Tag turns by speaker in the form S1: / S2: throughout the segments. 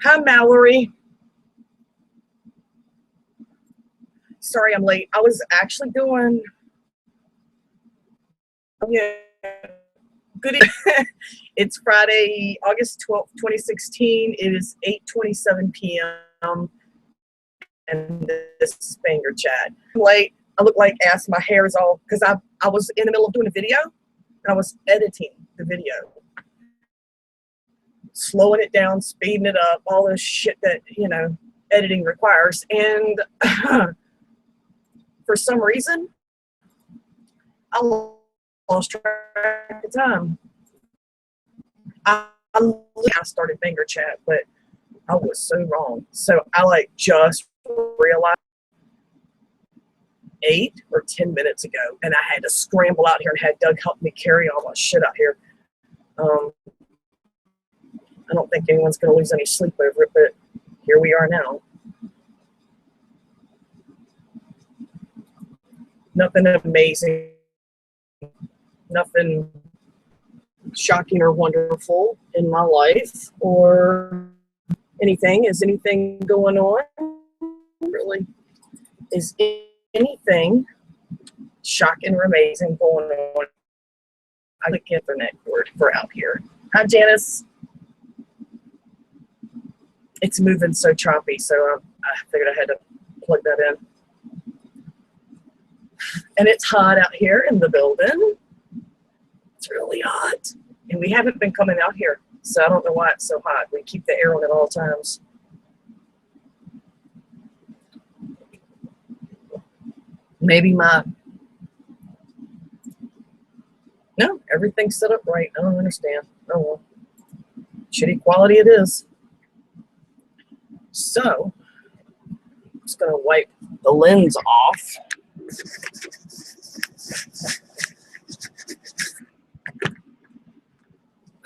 S1: Hi, Mallory. Sorry I'm late. I was actually doing, yeah, good evening. It's Friday, August 12th, 2016. It is 8:27 p.m. and this is Banger Chat. I'm late. I look like ass. My hair is all, because I was in the middle of doing a video and I was editing the video. Slowing it down, speeding it up, all this shit that, editing requires. And for some reason, I lost track of time. I started Banger Chat, but I was so wrong. So I just realized 8 or 10 minutes ago, and I had to scramble out here and had Doug help me carry all my shit out here. I don't think anyone's going to lose any sleep over it, but here we are now. Nothing amazing, nothing shocking or wonderful in my life or anything. Is anything going on? Really? Is anything shocking or amazing going on? I click internet for out here. Hi, Janice. It's moving so choppy, so I figured I had to plug that in. And it's hot out here in the building. It's really hot. And we haven't been coming out here, so I don't know why it's so hot. We keep the air on at all times. Maybe no, everything's set up right. I don't understand. Oh well. Shitty quality it is. So, I'm just going to wipe the lens off.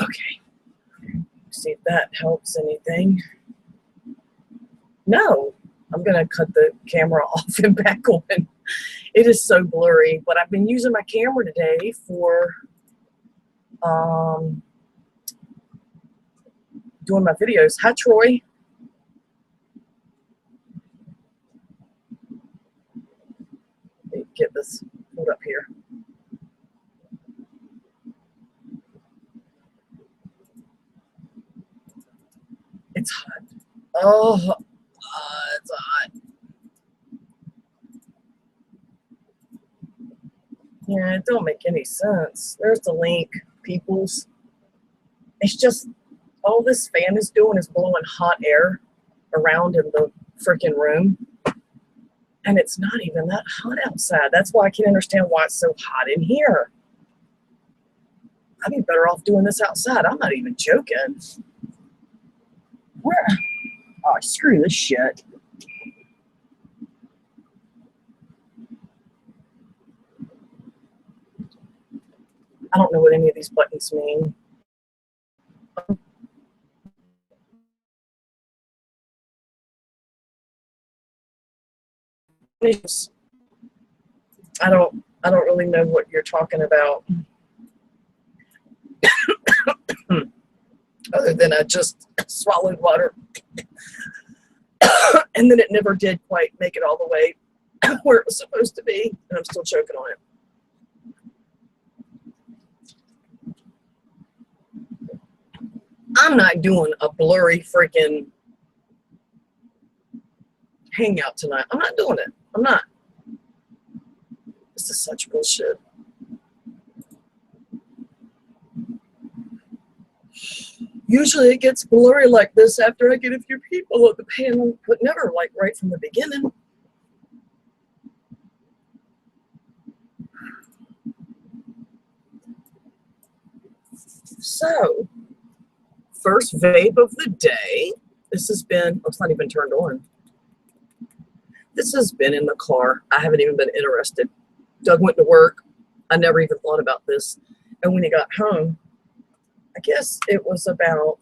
S1: Okay. See if that helps anything. No, I'm going to cut the camera off and back on. It is so blurry, but I've been using my camera today for doing my videos. Hi, Troy. Get this pulled up here. It's hot. Oh, it's hot. Yeah, it don't make any sense. There's the link, peoples. It's just all this fan is doing is blowing hot air around in the freaking room. And it's not even that hot outside. That's why I can't understand why it's so hot in here. I'd be better off doing this outside. I'm not even joking. Where? Oh, screw this shit. I don't know what any of these buttons mean. I don't really know what you're talking about. Other than I just swallowed water. And then it never did quite make it all the way where it was supposed to be. And I'm still choking on it. I'm not doing a blurry freaking hangout tonight. I'm not doing it. I'm not. This is such bullshit. Usually it gets blurry like this after I get a few people at the panel, but never like right from the beginning. So, first vape of the day. This has been, oh, it's not even turned on. This has been in the car. I haven't even been interested. Doug went to work. I never even thought about this. And when he got home, I guess it was about,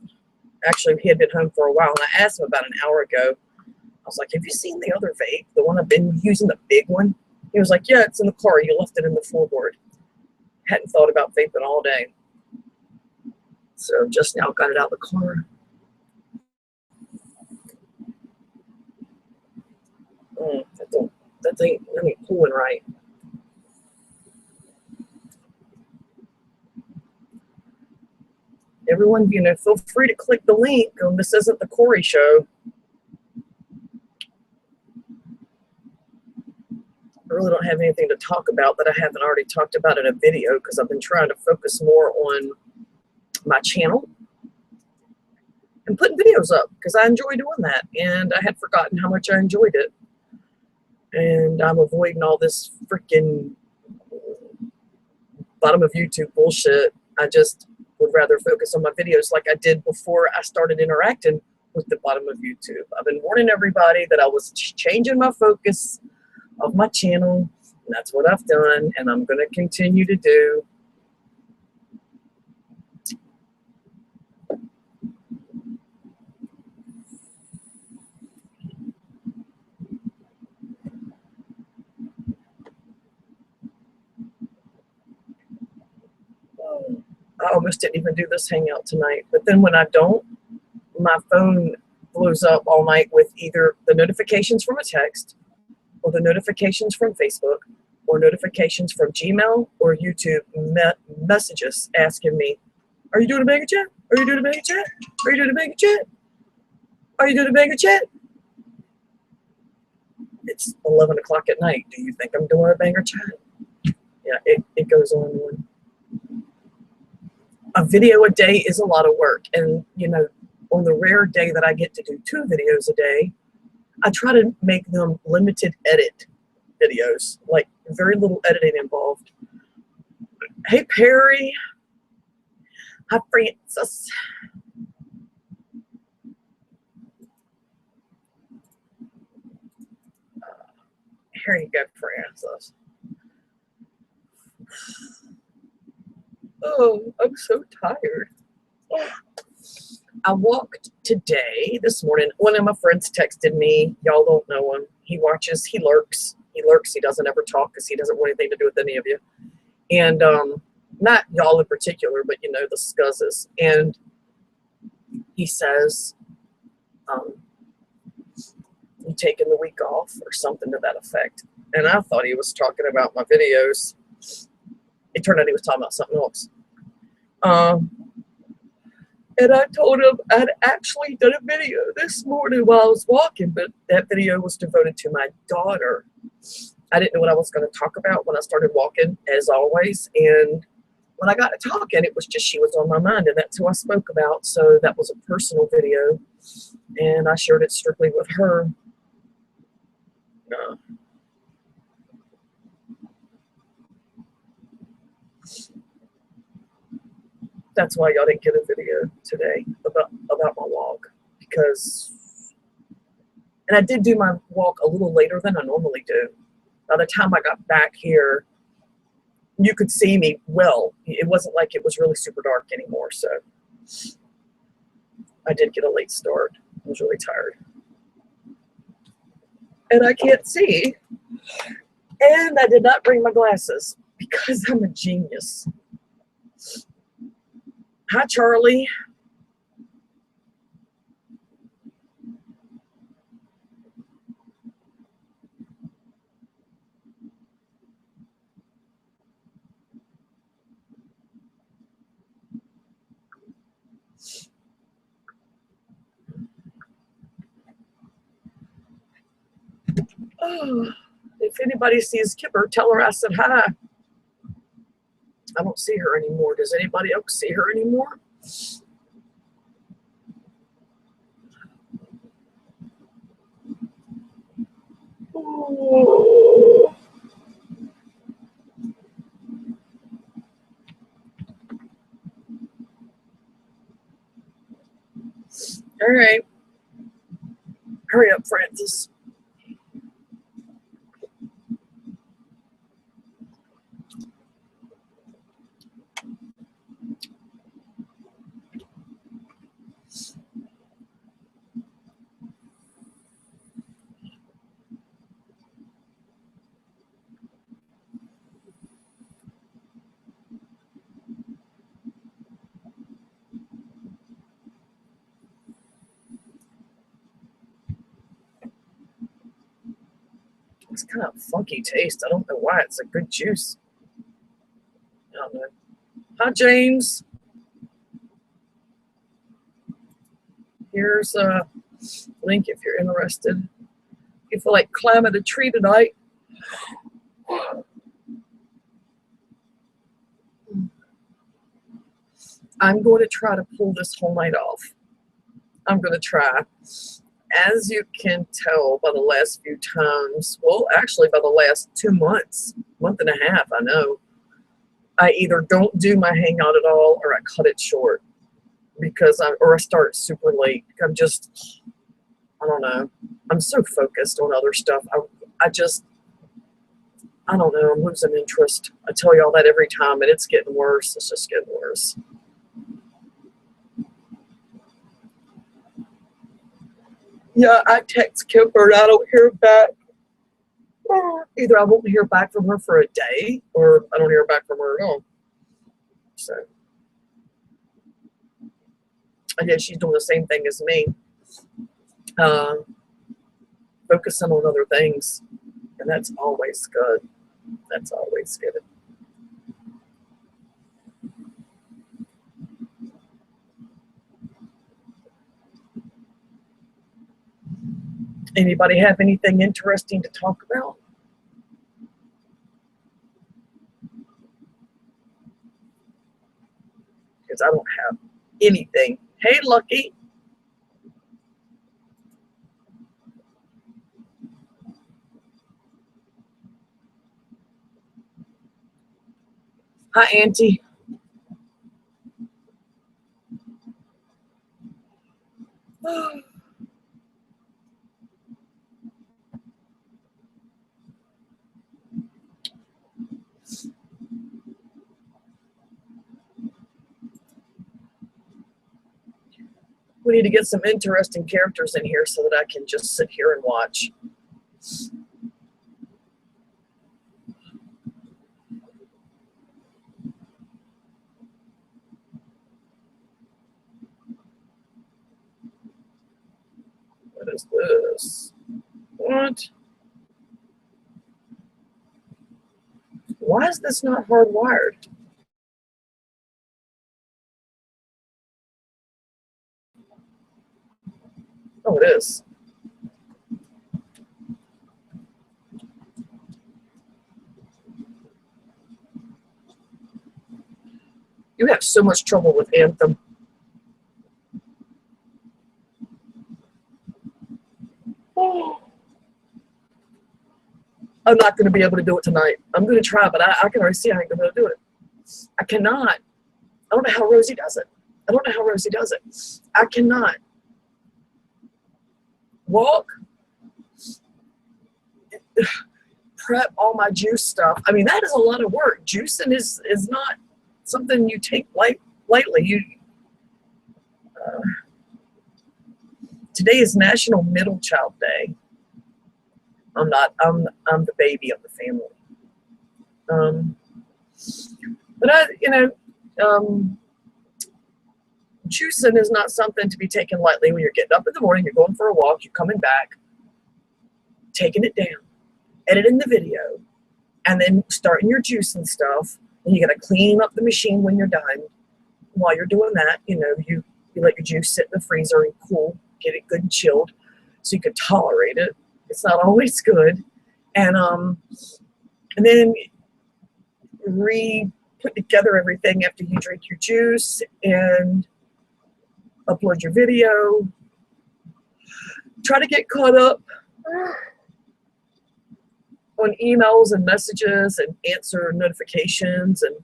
S1: actually he had been home for a while, and I asked him about an hour ago. I was like, have you seen the other vape? The one I've been using, the big one? He was like, yeah, it's in the car. You left it in the floorboard. Hadn't thought about vaping all day. So just now got it out of the car. That ain't pulling right. Everyone, feel free to click the link. This isn't the Corey show. I really don't have anything to talk about that I haven't already talked about in a video because I've been trying to focus more on my channel and putting videos up because I enjoy doing that, and I had forgotten how much I enjoyed it. And I'm avoiding all this freaking bottom of YouTube bullshit. I just would rather focus on my videos like I did before I started interacting with the bottom of YouTube. I've been warning everybody that I was changing my focus of my channel. And that's what I've done, and I'm going to continue to do. I almost didn't even do this hangout tonight, but then when I don't, my phone blows up all night with either the notifications from a text or the notifications from Facebook or notifications from Gmail or YouTube messages asking me, are you doing a mega chat? Are you doing a mega chat? Are you doing a mega chat? Are you doing a mega chat? It's 11 o'clock at night. Do you think I'm doing a banger chat? Yeah, it goes on and on. A video a day is a lot of work. And, on the rare day that I get to do 2 videos a day, I try to make them limited edit videos, like very little editing involved. Hey, Perry. Hi, Francis. Here you go, Francis. Oh, I'm so tired. Oh. I walked this morning. One of my friends texted me. Y'all don't know him. He watches, he lurks. He doesn't ever talk because he doesn't want anything to do with any of you. And not y'all in particular, but the scuzzes. And he says, you taking the week off or something to that effect. And I thought he was talking about my videos. It turned out he was talking about something else. And I told him I'd actually done a video this morning while I was walking, but that video was devoted to my daughter. I didn't know what I was going to talk about when I started walking, as always. And when I got to talking, it was just she was on my mind, and that's who I spoke about. So that was a personal video, and I shared it strictly with her. That's why y'all didn't get a video today about my walk, and I did do my walk a little later than I normally do. By the time I got back here, you could see me well. It wasn't like it was really super dark anymore, so I did get a late start. I was really tired. And I can't see. And I did not bring my glasses because I'm a genius. Hi, Charlie. Oh, if anybody sees Kipper, tell her I said hi. I don't see her anymore. Does anybody else see her anymore? Oh. All right. Hurry up, Francis. It's kind of funky taste. I don't know why. It's a good juice. I don't know. Hi, James. Here's a link if you're interested. If you feel like climbing a tree tonight. I'm going to try to pull this whole night off. I'm going to try. As you can tell by the last few times, well, actually by the last 2 months, month and a half, I know, I either don't do my hangout at all or I cut it short because I start super late. I don't know. I'm so focused on other stuff. I don't know. I'm losing interest. I tell y'all that every time, and it's getting worse. It's just getting worse. Yeah, I text Kemper and I don't hear back. Either I won't hear back from her for a day or I don't hear back from her at all. So I guess she's doing the same thing as me. Focusing on other things. And that's always good. That's always good. Anybody have anything interesting to talk about? Because I don't have anything. Hey, Lucky. Hi, Auntie. We need to get some interesting characters in here so that I can just sit here and watch. What is this? What? Why is this not hardwired? Oh, it is. You have so much trouble with Anthem. Oh. I'm not going to be able to do it tonight. I'm going to try, but I can already see I ain't going to be able to do it. I cannot. I don't know how Rosie does it. I don't know how Rosie does it. I cannot walk, prep all my juice stuff. I mean, that is a lot of work. Juicing is not something you take lightly. Today is National Middle Child Day. I'm the baby of the family. But juicing is not something to be taken lightly. When you're getting up in the morning, you're going for a walk, you're coming back, taking it down, editing the video, and then starting your juicing stuff. And you got to clean up the machine when you're done. While you're doing that, you let your juice sit in the freezer and cool, get it good and chilled, so you can tolerate it. It's not always good, and then put together everything after you drink your juice and upload your video. Try to get caught up on emails and messages and answer notifications and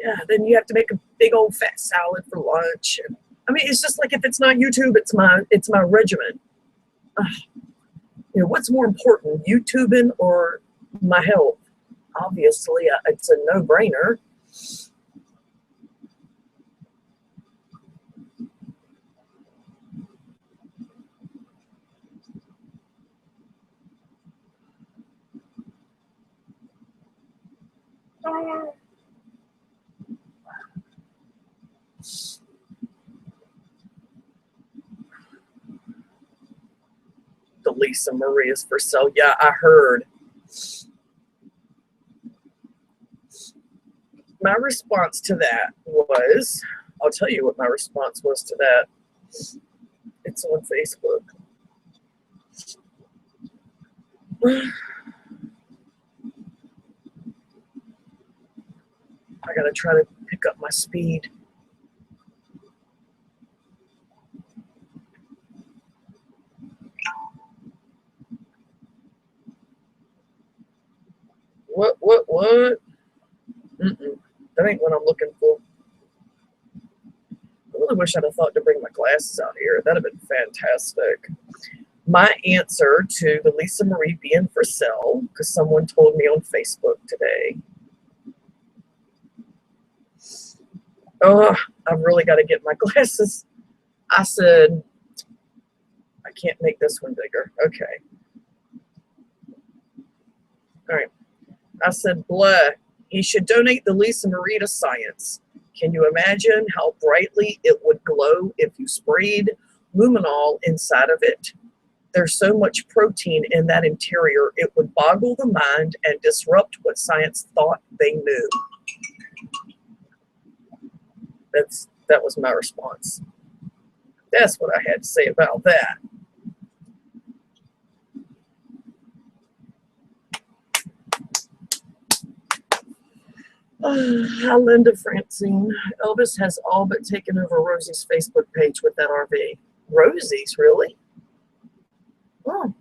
S1: yeah, then you have to make a big old fat salad for lunch. And, I mean, it's just like if it's not YouTube, it's my regimen. What's more important, YouTubing or my health? Obviously, it's a no-brainer. Lisa Marie is for sale. Yeah, I heard. My response to that was, I'll tell you what my response was to that. It's on Facebook. I gotta try to pick up my speed. What? That ain't what I'm looking for. I really wish I'd have thought to bring my glasses out here. That'd have been fantastic. My answer to the Lisa Marie being for sale, because someone told me on Facebook today. Oh, I've really got to get my glasses. I said, I can't make this one bigger. Okay. All right. I said, blah, he should donate the Lisa Marie to science. Can you imagine how brightly it would glow if you sprayed luminol inside of it? There's so much protein in that interior, it would boggle the mind and disrupt what science thought they knew. That was my response. That's what I had to say about that. Hi, Linda Francine. Elvis has all but taken over Rosie's Facebook page with that RV. Rosie's, really? Oh.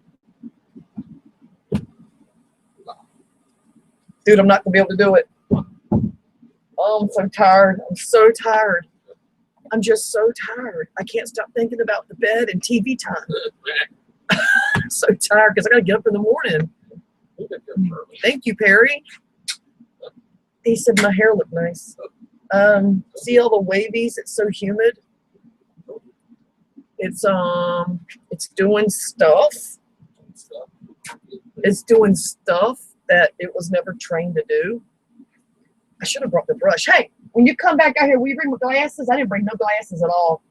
S1: Dude, I'm not going to be able to do it. Oh, I'm so tired. I'm so tired. I'm just so tired. I can't stop thinking about the bed and TV time. I'm so tired because I got to get up in the morning. Thank you, Perry. He said my hair looked nice. See all the wavies? It's so humid. It's doing stuff. It's doing stuff that it was never trained to do. I should have brought the brush. Hey, when you come back out here, will you bring my glasses? I didn't bring no glasses at all.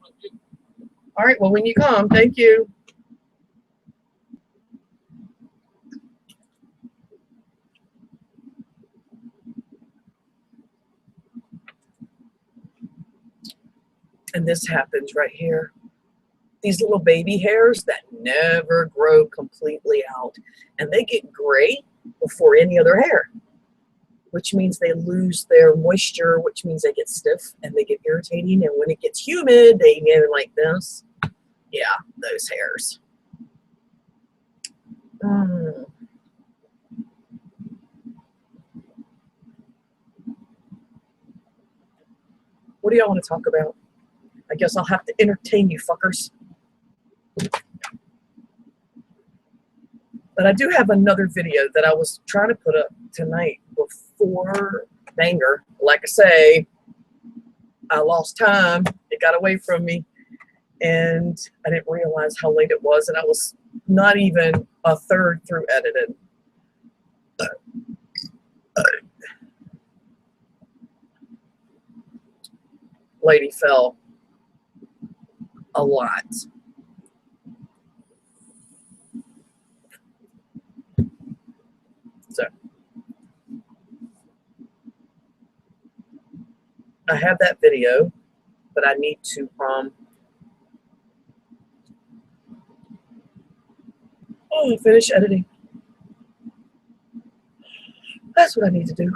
S1: All right, well, when you come, thank you. And this happens right here. These little baby hairs that never grow completely out. And they get gray before any other hair, which means they lose their moisture, which means they get stiff and they get irritating. And when it gets humid, they get like this. Yeah, those hairs. What do y'all want to talk about? I guess I'll have to entertain you fuckers. But I do have another video that I was trying to put up tonight before Banger. Like I say, I lost time. It got away from me. And I didn't realize how late it was. And I was not even a third through editing. Lady fell a lot. So I have that video, but I need to finish editing. That's what I need to do.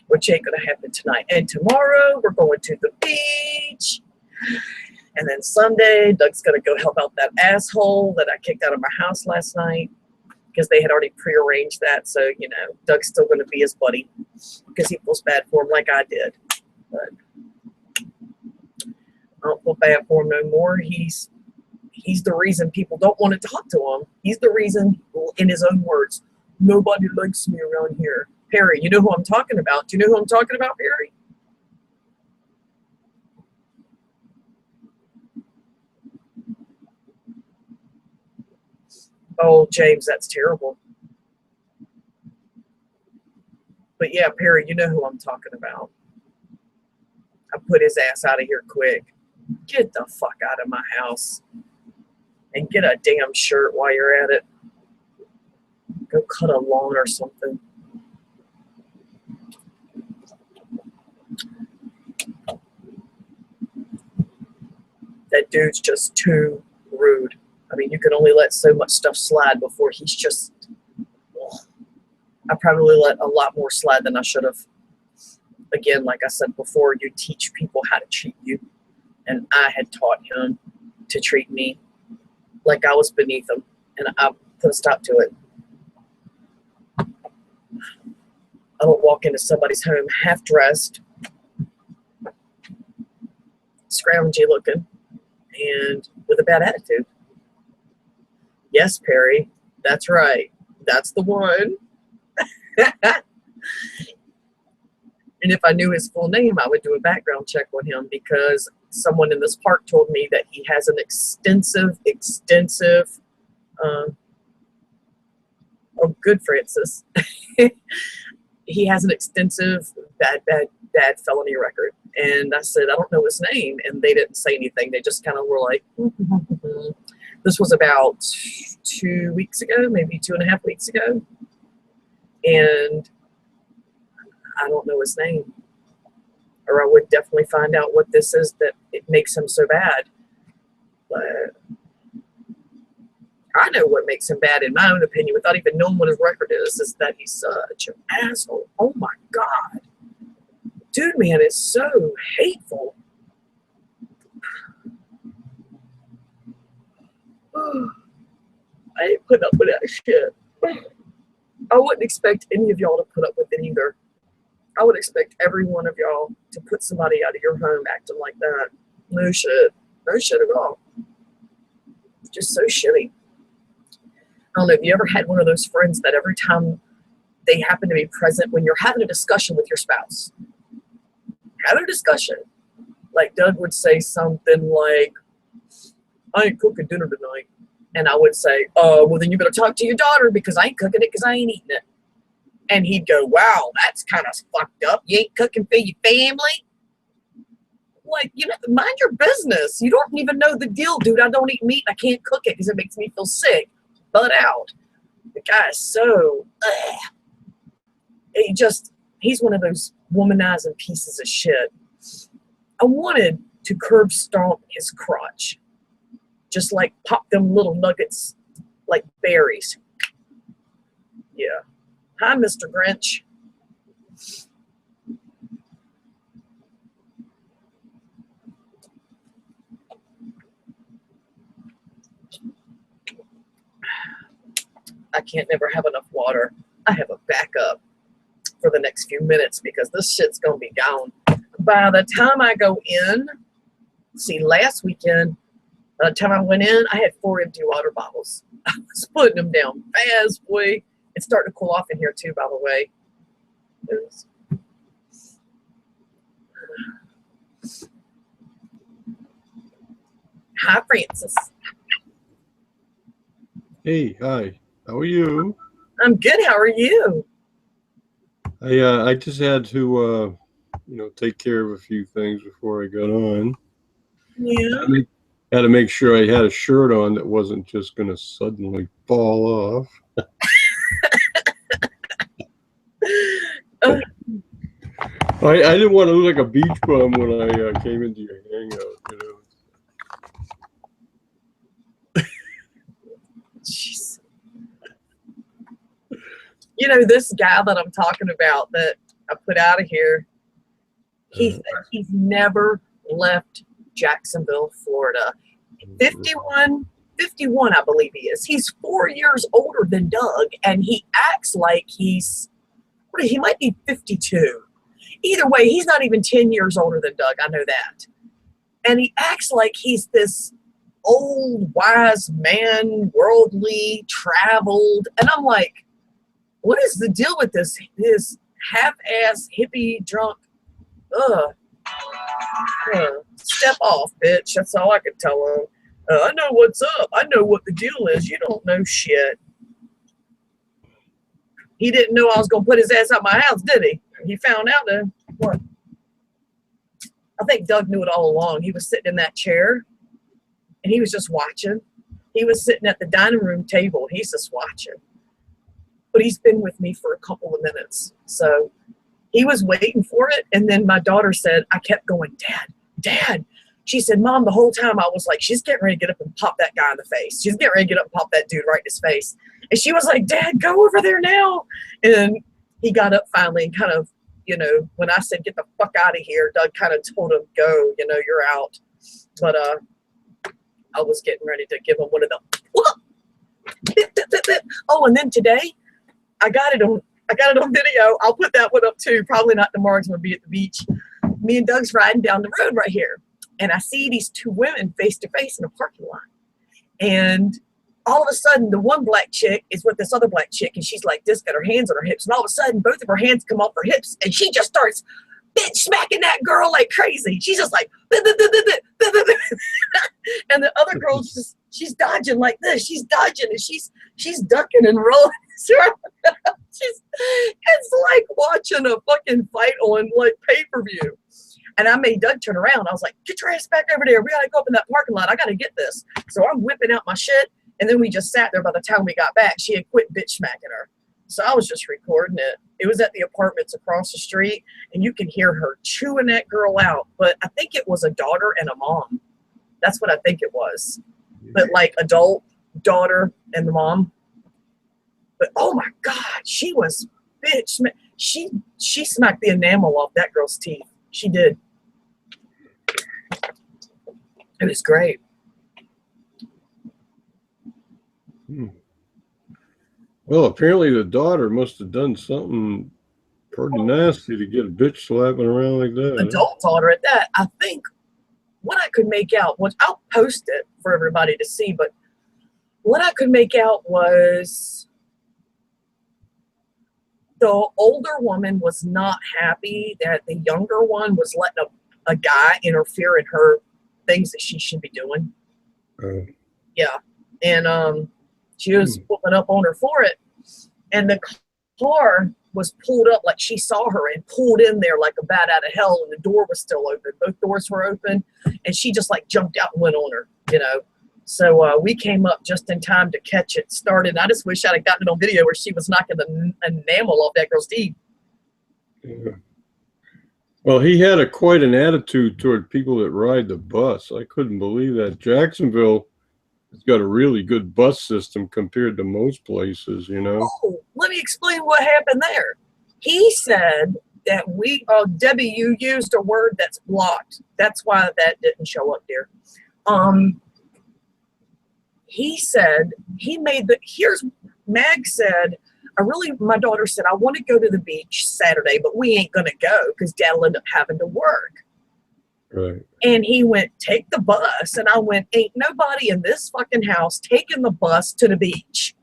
S1: Which ain't gonna happen tonight. And tomorrow we're going to the beach. And then Sunday, Doug's gonna go help out that asshole that I kicked out of my house last night because they had already prearranged that. So, you know, Doug's still gonna be his buddy because he feels bad for him like I did. But I don't feel bad for him no more. He's the reason people don't want to talk to him. He's the reason, in his own words, nobody likes me around here. Perry, you know who I'm talking about? Do you know who I'm talking about, Perry? Oh, James, that's terrible. But yeah, Perry, you know who I'm talking about. I put his ass out of here quick. Get the fuck out of my house. And get a damn shirt while you're at it. Go cut a lawn or something. That dude's just too rude. I mean, you can only let so much stuff slide before he's just... Ugh. I probably let a lot more slide than I should have. Again, like I said before, you teach people how to treat you. And I had taught him to treat me like I was beneath him. And I put a stop to it. I don't walk into somebody's home half-dressed, scroungy looking, and with a bad attitude. Yes, Perry, that's right. That's the one. And if I knew his full name, I would do a background check on him, because someone in this park told me that he has an extensive, oh, good, Francis. He has an extensive bad felony record. And I said, I don't know his name. And they didn't say anything. They just kind of were like, This was about 2 weeks ago, maybe 2.5 weeks ago. And I don't know his name. Or I would definitely find out what this is that it makes him so bad. But I know what makes him bad, in my own opinion, without even knowing what his record is that he's such an asshole. Oh my God. Dude, man, it's so hateful. I ain't putting up with that shit. I wouldn't expect any of y'all to put up with it either. I would expect every one of y'all to put somebody out of your home acting like that. No shit. No shit at all. Just so shitty. I don't know, have you ever had one of those friends that every time they happen to be present when you're having a discussion with your spouse, having a discussion, like Doug would say something like, I ain't cooking dinner tonight. And I would say, well, then you better talk to your daughter, because I ain't cooking it because I ain't eating it. And he'd go, wow, that's kind of fucked up. You ain't cooking for your family? Like, you know, mind your business. You don't even know the deal, dude. I don't eat meat. I can't cook it because it makes me feel sick. Butt out. The guy is so, he's one of those womanizing pieces of shit. I wanted to curb stomp his crotch. Just like pop them little nuggets like berries. Yeah. Hi, Mr. Grinch. I can't never have enough water. I have a backup for the next few minutes because this shit's gonna be gone. By the time I go in, see, last weekend, by the time I went in, I had 4 empty water bottles. I was putting them down fast, boy. It's starting to cool off in here too, by the way. Hi, Francis.
S2: Hey, hi. How are you?
S1: I'm good. How are you?
S2: I just had to take care of a few things before I got on.
S1: Yeah.
S2: Had to make sure I had a shirt on that wasn't just going to suddenly fall off. I didn't want to look like a beach bum when I came into your hangout,
S1: Jeez. You know, this guy that I'm talking about that I put out of here, he's never left Jacksonville, Florida. 51, I believe he is. He's 4 years older than Doug, and he acts like he might be 52. Either way, he's not even 10 years older than Doug. I know that. And he acts like he's this old, wise man, worldly, traveled. And I'm like, what is the deal with this half-ass hippie drunk? Step off, bitch. That's all I can tell him. I know what's up. I know what the deal is. You don't know shit. He didn't know I was going to put his ass out my house, did he? He found out then. What? I think Doug knew it all along. He was sitting in that chair, and he was just watching. He was sitting at the dining room table. He's just watching. But he's been with me for a couple of minutes. So he was waiting for it. And then my daughter said, I kept going, Dad, Dad. She said, Mom, the whole time I was like, she's getting ready to get up and pop that guy in the face. She's getting ready to get up and pop that dude right in his face. And she was like, Dad, go over there now. And he got up finally and kind of, you know, when I said, get the fuck out of here, Doug kind of told him, go, you know, you're out. But I was getting ready to give him one of them. Oh, and then today, I got it on video. I'll put that one up too. Probably not tomorrow because I'm going to be at the beach. Me and Doug's riding down the road right here. And I see these two women face to face in a parking lot. And all of a sudden, the one black chick is with this other black chick. And she's like this, got her hands on her hips. And all of a sudden, both of her hands come off her hips. And she just starts bitch smacking that girl like crazy. She's just like, and the other girl just, she's dodging like this. She's dodging and she's ducking and rolling. It's like watching a fucking fight on like pay-per-view. And I made Doug turn around. I was like, get your ass back over there. We got to go up in that parking lot. I got to get this. So I'm whipping out my shit. And then we just sat there. By the time we got back, she had quit bitch smacking her. So I was just recording it. It was at the apartments across the street. And you can hear her chewing that girl out. But I think it was a daughter and a mom. That's what I think it was. But like adult, daughter, and the mom. But oh my God, she was bitch. She smacked the enamel off that girl's teeth. She did. It was great.
S2: Well, apparently the daughter must have done something pretty nasty to get a bitch slapping around like that.
S1: Adult daughter at that. I think what I could make out was, I'll post it for everybody to see, but what I could make out was the older woman was not happy that the younger one was letting a guy interfere in her things that she should be doing. Yeah. And she was whooping up on her for it. And the car was pulled up like she saw her and pulled in there like a bat out of hell, and the door was still open. Both doors were open, and she just like jumped out and went on her, you know. So we came up just in time to catch it started. I just wish I'd have gotten it on video where she was knocking the enamel off that girl's teeth.
S2: Yeah. Well, he had quite an attitude toward people that ride the bus. I couldn't believe that. Jacksonville has got a really good bus system compared to most places, you know.
S1: Oh, let me explain what happened there. He said that Debbie, you used a word that's blocked. That's why that didn't show up there. He said, Mag said, my daughter said, I want to go to the beach Saturday, but we ain't going to go because Dad will end up having to work.
S2: Right.
S1: And he went, take the bus. And I went, ain't nobody in this fucking house taking the bus to the beach.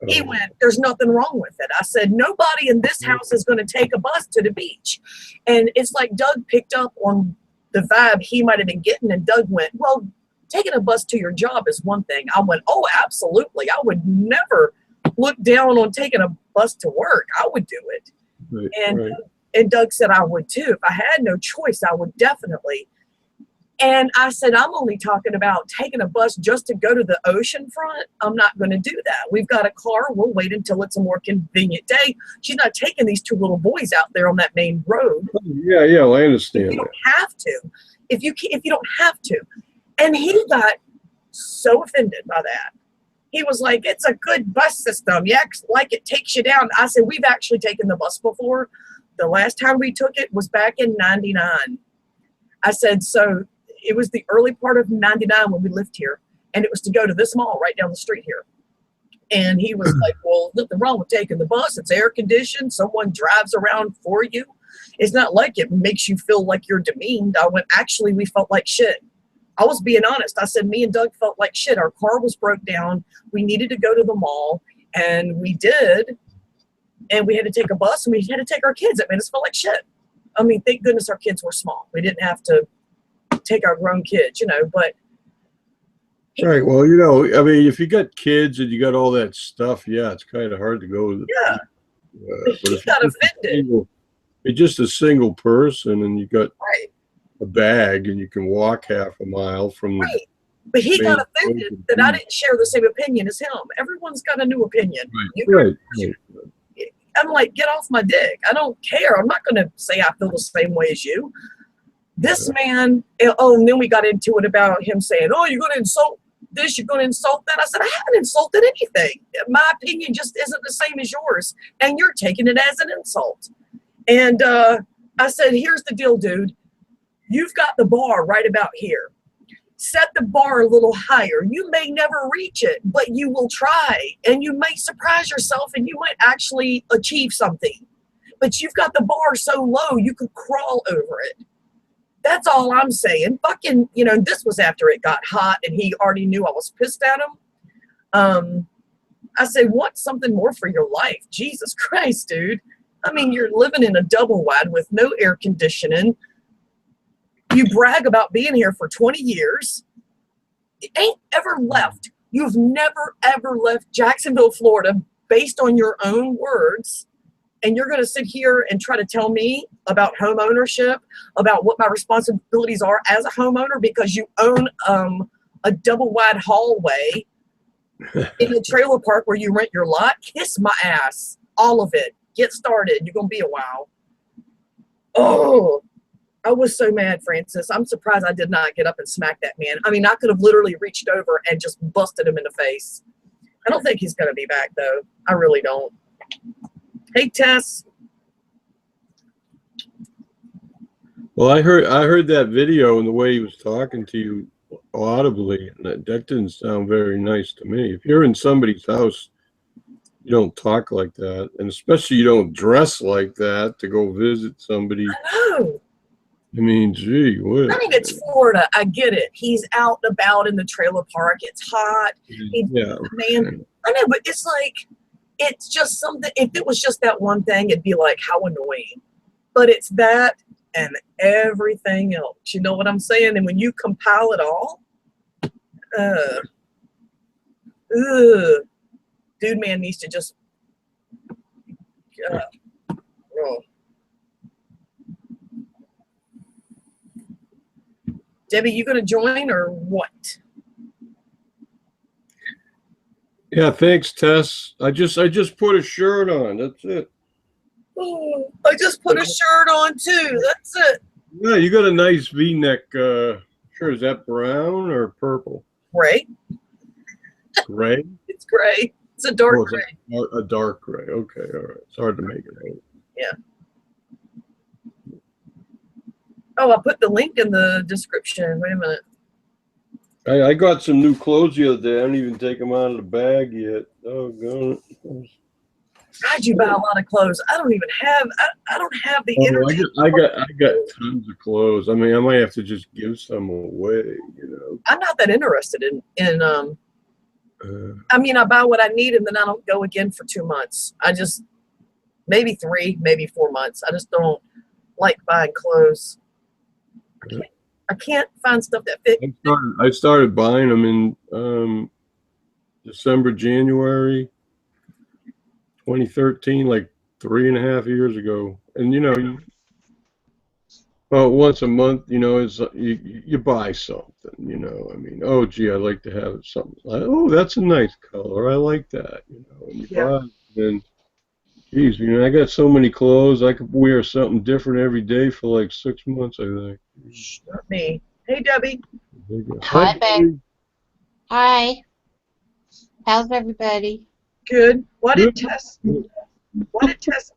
S1: Oh. He went, there's nothing wrong with it. I said, nobody in this house is going to take a bus to the beach. And it's like Doug picked up on the vibe he might have been getting. And Doug went, well, taking a bus to your job is one thing. I went, oh, absolutely. I would never look down on taking a bus to work. I would do it. Right, and Doug said I would too. If I had no choice, I would definitely. And I said, I'm only talking about taking a bus just to go to the ocean front. I'm not going to do that. We've got a car. We'll wait until it's a more convenient day. She's not taking these two little boys out there on that main road.
S2: Yeah, I understand.
S1: You don't have to. If you don't have to. And he got so offended by that. He was like, it's a good bus system. Yeah, like it takes you down. I said, we've actually taken the bus before. The last time we took it was back in 99. I said, so it was the early part of 99 when we lived here. And it was to go to this mall right down the street here. And he was like, well, nothing wrong with taking the bus. It's air conditioned. Someone drives around for you. It's not like it makes you feel like you're demeaned. I went, actually, we felt like shit. I was being honest. I said, me and Doug felt like shit. Our car was broke down. We needed to go to the mall, and we did. And we had to take a bus, and we had to take our kids. It made us feel like shit. I mean, thank goodness our kids were small. We didn't have to take our grown kids, you know, but.
S2: Right. Well, you know, I mean, if you got kids and you got all that stuff, yeah, it's kind of hard to go.
S1: Yeah. But he got offended.
S2: You're just a single person, and you got
S1: right.
S2: a bag, and you can walk half a mile from
S1: right. But he got
S2: Made
S1: offended that I didn't share the same opinion as him. Everyone's got a new opinion.
S2: Right.
S1: I'm like, get off my dick. I don't care. I'm not going to say I feel the same way as you. This man, and then we got into it about him saying, oh, you're going to insult this, you're going to insult that. I said, I haven't insulted anything. My opinion just isn't the same as yours, and you're taking it as an insult. And I said, here's the deal, dude. You've got the bar right about here. Set the bar a little higher. You may never reach it, but you will try, and you may surprise yourself, and you might actually achieve something. But you've got the bar so low, you could crawl over it. That's all I'm saying. Fucking, this was after it got hot, and he already knew I was pissed at him. I said, want something more for your life. Jesus Christ, dude. I mean, you're living in a double wide with no air conditioning. You brag about being here for 20 years. It ain't ever left. You've never, ever left Jacksonville, Florida, based on your own words. And you're going to sit here and try to tell me about home ownership, about what my responsibilities are as a homeowner because you own a double wide hallway in a trailer park where you rent your lot. Kiss my ass. All of it. Get started. You're going to be a while. Oh, I was so mad, Francis. I'm surprised I did not get up and smack that man. I mean, I could have literally reached over and just busted him in the face. I don't think he's going to be back, though. I really don't. Hey, Tess.
S2: Well, I heard that video and the way he was talking to you audibly, and that didn't sound very nice to me. If you're in somebody's house, you don't talk like that, and especially you don't dress like that to go visit somebody.
S1: I know.
S2: I mean, gee, what?
S1: I mean, it's Florida. I get it. He's out and about in the trailer park. It's hot.
S2: Yeah.
S1: Man, I know, but it's like, it's just something. If it was just that one thing, it'd be like, how annoying. But it's that and everything else. You know what I'm saying? And when you compile it all, dude, man needs to just, oh. Debbie, you gonna join or what?
S2: Yeah, thanks, Tess. I just put a shirt on. That's it.
S1: Oh, I just put a shirt on too. That's it.
S2: Yeah, you got a nice V-neck shirt. Is that brown or purple?
S1: Gray.
S2: Gray?
S1: It's gray. It's a dark gray.
S2: A dark gray. Okay, all right. It's hard to make it out.
S1: Yeah. Oh, I put the link in the description. Wait a minute.
S2: I got some new clothes the other day. I haven't even taken them out of the bag yet. Oh, God.
S1: God, you buy a lot of clothes. I don't even have. I don't have the energy.
S2: I got tons of clothes. I mean, I might have to just give some away.
S1: I'm not that interested in. I mean, I buy what I need and then I don't go again for 2 months. I just maybe 3, maybe 4 months. I just don't like buying clothes. I can't find stuff that fits.
S2: I started buying them in December, January 2013, like 3.5 years ago. And once a month, it's you buy something. I mean, oh gee, I like to have something. Oh, that's a nice color. I like that. And you buy it, and geez, I got so many clothes. I could wear something different every day for like 6 months, I think.
S1: Not me. Hey, Debbie.
S3: Hi, babe. Hi. How's everybody?
S1: Good. Why did Tess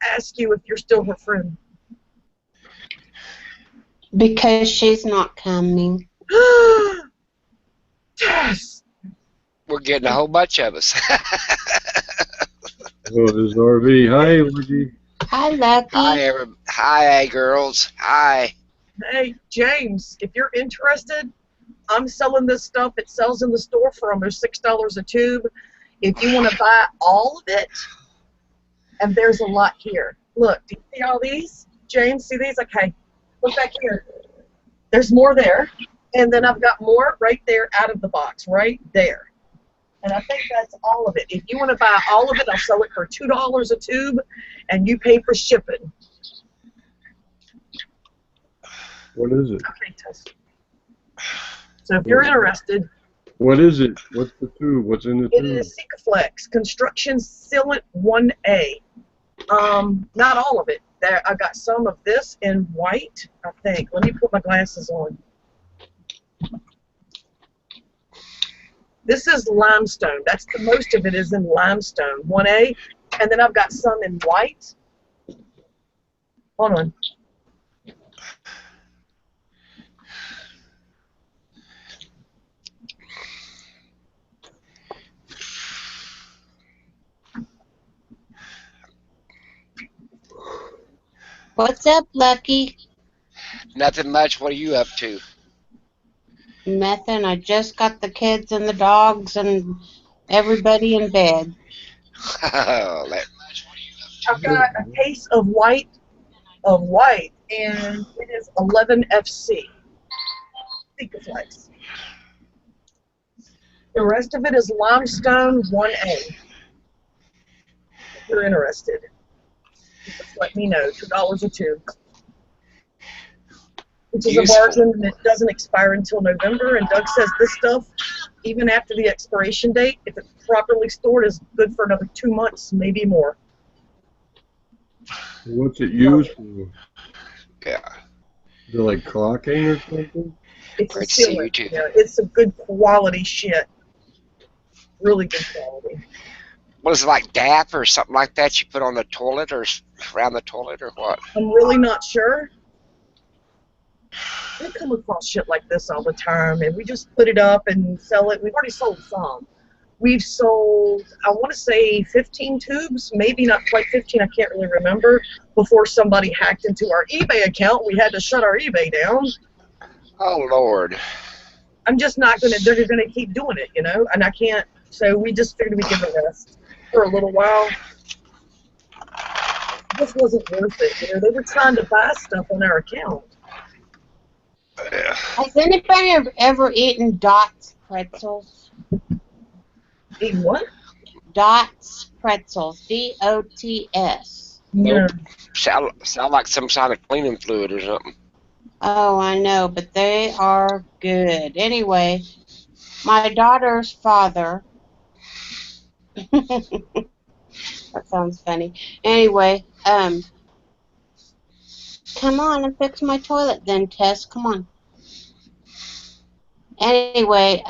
S1: ask you if you're still her friend?
S3: Because she's not coming.
S1: Tess.
S4: We're getting a whole bunch of us.
S2: Oh, there's RV. Hi, Lucky.
S3: Hi, Lucky.
S4: Hi, girls. Hi.
S1: Hey, James, if you're interested, I'm selling this stuff. It sells in the store for almost $6 a tube. If you want to buy all of it, and there's a lot here. Look, do you see all these? James, see these? Okay, look back here. There's more there, and then I've got more right there out of the box, right there. And I think that's all of it. If you want to buy all of it, I'll sell it for $2 a tube, and you pay for shipping.
S2: What is it?
S1: Okay, Tess. So if you're interested,
S2: What is it? What's the tube? What's in the
S1: It
S2: tube?
S1: is Sikaflex Construction Sealant 1A. Not all of it. There, I got some of this in white, I think. Let me put my glasses on. This is limestone. That's the most of it is in limestone, 1A. And then I've got some in white. Hold on.
S3: What's up, Lucky?
S4: Nothing much. What are you up to?
S3: Nothing. I just got the kids and the dogs and everybody in bed.
S4: That-
S1: I've got a case of white, and it is 11 FC. Sikaflex. The rest of it is limestone 1A. If you're interested, just let me know. $2 a tube. Which is
S4: Useful.
S1: a margin that doesn't expire until November. And Doug says this stuff, even after the expiration date, if it's properly stored, is good for another 2 months, maybe more.
S2: What's it used for?
S4: Yeah.
S2: Is it like caulking or something?
S1: It's
S4: Great
S1: a
S4: to see
S1: sealant.
S4: you too.
S1: Yeah, it's a good quality shit. Really good quality.
S4: What is it, like DAP or something like that you put on the toilet or around the toilet or what?
S1: I'm really not sure. We come across shit like this all the time, and we just put it up and sell it. We've already sold some. We've sold, I want to say 15 tubes, maybe not quite 15, I can't really remember, before somebody hacked into our eBay account. We had to shut our eBay down.
S4: Oh, Lord.
S1: I'm just not going to, they're going to keep doing it, you know, and I can't, so we just figured we'd give it a rest for a little while. This wasn't worth it, you know, they were trying to buy stuff on our account.
S4: Yeah.
S3: Has anybody ever eaten Dots pretzels?
S1: Eat what?
S3: Dots pretzels. D-O-T-S.
S1: No.
S4: Sound like some kind of cleaning fluid or something.
S3: Oh, I know, but they are good. Anyway, my daughter's father. That sounds funny. Anyway, come on and fix my toilet then, Tess. Come on. Anyway,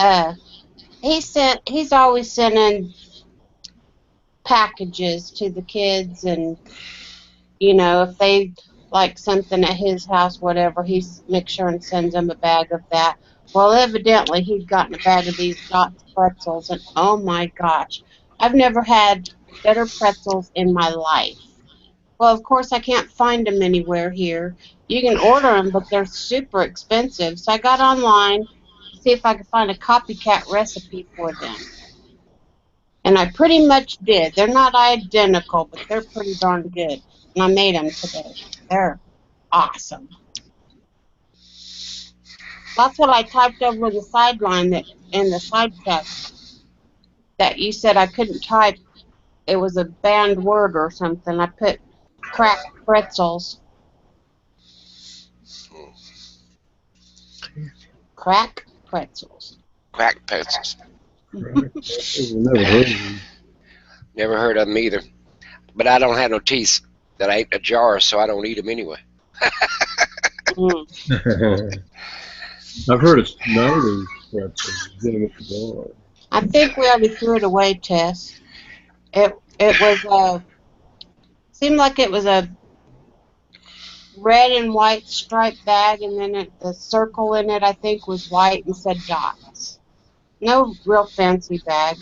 S3: he's always sending packages to the kids, and you know, if they like something at his house, whatever, he makes sure and sends them a bag of that. Well, evidently he'd gotten a bag of these Dots pretzels, and oh my gosh, I've never had better pretzels in my life. Well, of course, I can't find them anywhere here. You can order them, but they're super expensive. So I got online to see if I could find a copycat recipe for them. And I pretty much did. They're not identical, but they're pretty darn good. And I made them today. They're awesome. That's what I typed over the sideline that in the side text that you said I couldn't type. It was a banned word or something. I put cracked pretzels. Crack pretzels.
S4: Crack pretzels.
S2: I've never heard of them.
S4: Never heard of them either. But I don't have no teeth that I ate in a jar, so I don't eat them anyway.
S3: Mm.
S2: I've heard of Snyder's pretzels. Get them at the bar.
S3: I think we already threw it away, Tess. It was seemed like it was a red and white striped bag, and then the circle in it I think was white and said Dots. No real fancy bag.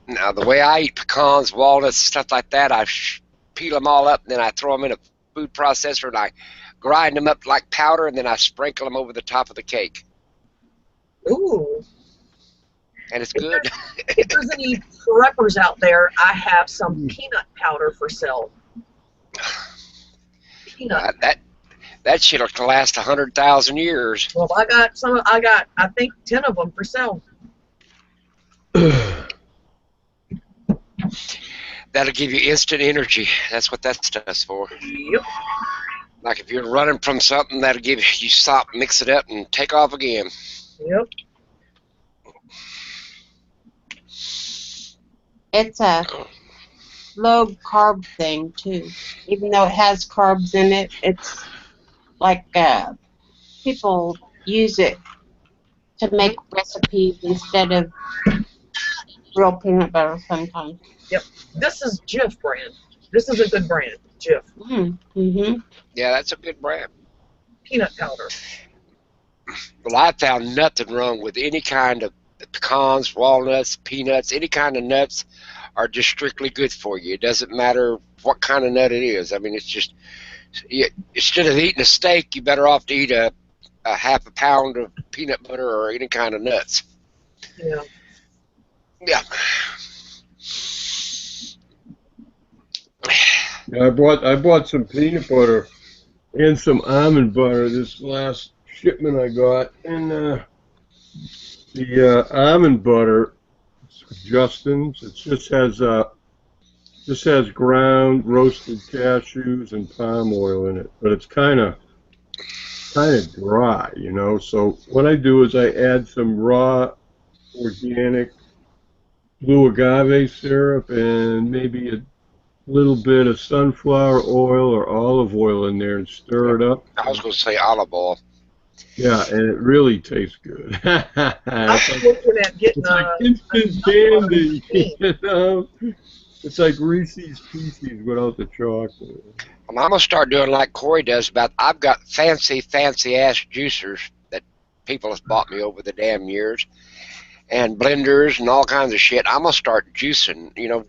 S4: Now, the way I eat pecans, walnuts, stuff like that, I peel them all up, and then I throw them in a food processor, and I grind them up like powder, and then I sprinkle them over the top of the cake.
S1: Ooh.
S4: And it's good.
S1: If there's any preppers out there, I have some peanut powder for sale. Peanut.
S4: That shit'll last 100,000 years.
S1: Well, I got I think 10 of them for sale.
S4: That'll give you instant energy. That's what that stuff's for.
S1: Yep.
S4: Like if you're running from something, that'll give you stop, mix it up, and take off again.
S1: Yep.
S3: It's a low carb thing too. Even though it has carbs in it, it's like people use it to make recipes instead of real peanut butter sometimes.
S1: Yep. This is Jif brand. This is a good brand, Jif.
S3: Mm-hmm.
S4: Yeah, that's a good brand.
S1: Peanut powder.
S4: Well, I found nothing wrong with any kind of pecans, walnuts, peanuts, any kind of nuts are just strictly good for you. It doesn't matter what kind of nut it is. I mean, it's just, instead of eating a steak, you're better off to eat a half a pound of peanut butter or any kind of nuts.
S1: Yeah.
S4: Yeah.
S2: Yeah, I bought some peanut butter and some almond butter this last shipment I got, and the almond butter, Justin's, it just has ground roasted cashews and palm oil in it, but it's kind of dry, you know. So what I do is I add some raw organic blue agave syrup and maybe a little bit of sunflower oil or olive oil in there and stir it up.
S4: I was going to say olive oil.
S2: Yeah, and it really tastes good.
S1: I'm looking at getting
S2: It's like instant candy, you know. It's like Reese's Pieces without the chocolate.
S4: Well, I'm going to start doing like Corey does. I've got fancy ass juicers that people have bought me over the damn years, and blenders and all kinds of shit. I'm going to start juicing, you know,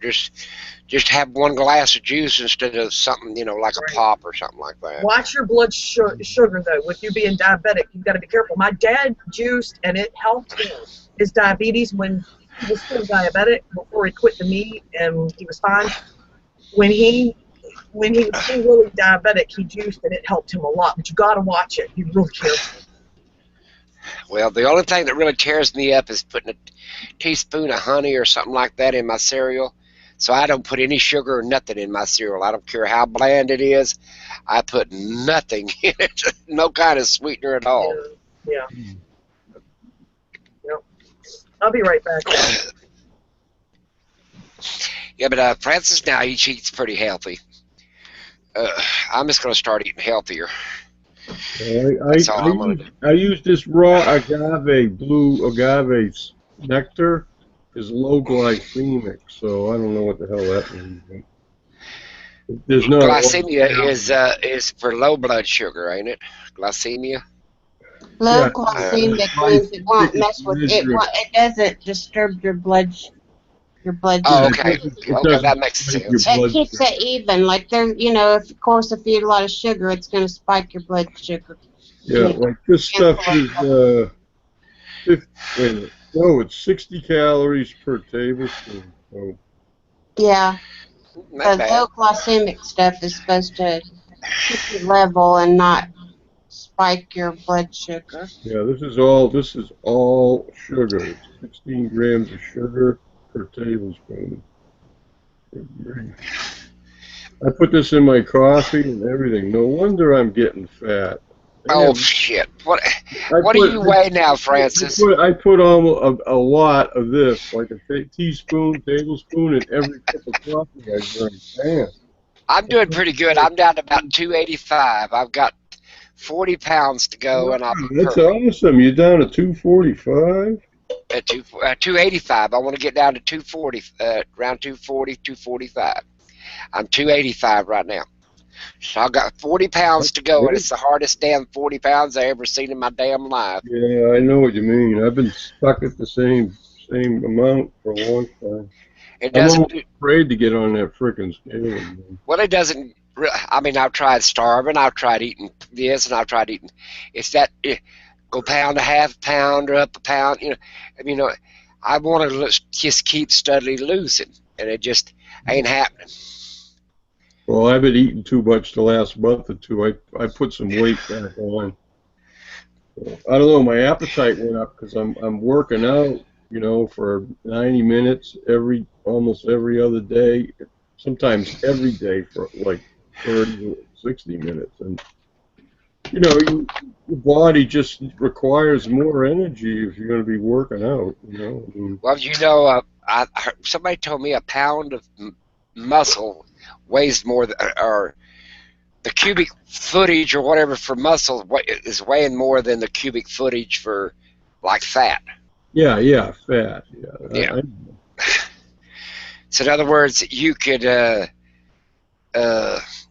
S4: just have one glass of juice instead of something, you know, like a pop or something like that.
S1: Watch your blood sugar, though. With you being diabetic, you've got to be careful. My dad juiced, and it helped him. His diabetes when he was still diabetic before he quit the meat, and he was fine. When he was still really diabetic, he juiced, and it helped him a lot. But you got to watch it. Be really careful.
S4: Well, the only thing that really tears me up is putting a teaspoon of honey or something like that in my cereal. So I don't put any sugar or nothing in my cereal. I don't care how bland it is. I put nothing in it, no kind of sweetener at all.
S1: Yeah. Yep. I'll be right back.
S4: Yeah, but Francis now he eats pretty healthy. I'm just going to start eating healthier. That's all I'm going to do.
S2: I use this raw agave, blue agave nectar. Is low glycemic, so I don't know what the hell that means. There's no
S4: Glycemia is for low blood sugar, ain't it? Glycemia.
S3: Low glycemic means it won't mess with it. It doesn't disturb your blood.
S4: Oh, okay. Okay, that makes sense.
S3: It keeps it even. Like there, you know, if you eat a lot of sugar, it's going to spike your blood sugar.
S2: Yeah, like this stuff is 50. No, it's 60 calories per tablespoon. So.
S3: Yeah. The low glycemic stuff is supposed to keep you level and not spike your blood sugar.
S2: Yeah, this is all sugar. It's 16 grams of sugar per tablespoon. I put this in my coffee and everything. No wonder I'm getting fat.
S4: Oh shit! What do you weigh now, Francis?
S2: I put almost a lot of this, like a teaspoon, tablespoon, in every cup of coffee I drink. Damn.
S4: I'm doing pretty good. I'm down to about 285. I've got 40 pounds to go, and
S2: That's awesome. You're down to 245.
S4: At 285. I want to get down to 240, around 240, 245. I'm 285 right now. So I've got 40 pounds to go, and it's the hardest damn 40 pounds I ever seen in my damn life.
S2: Yeah, I know what you mean. I've been stuck at the same amount for a long time. I'm afraid to get on that frickin' scale.
S4: Well, it doesn't. I mean, I've tried starving. I've tried eating this, and I've tried eating. It's that go pound a half pound or up a pound. You know, I want to just keep steadily losing, and it just ain't happening.
S2: Well, I've been eating too much the last month or two. I put some weight back on. I don't know. My appetite went up because I'm working out, you know, for 90 minutes almost every other day, sometimes every day for like 30 to 60 minutes, and you know, your body just requires more energy if you're going to be working out. You know, I mean,
S4: Well, you know, somebody told me a pound of muscle weighs more than, or the cubic footage or whatever for muscle is weighing more than the cubic footage for like fat.
S2: yeah, fat. Yeah,
S4: Yeah.
S2: I,
S4: So in other words, you could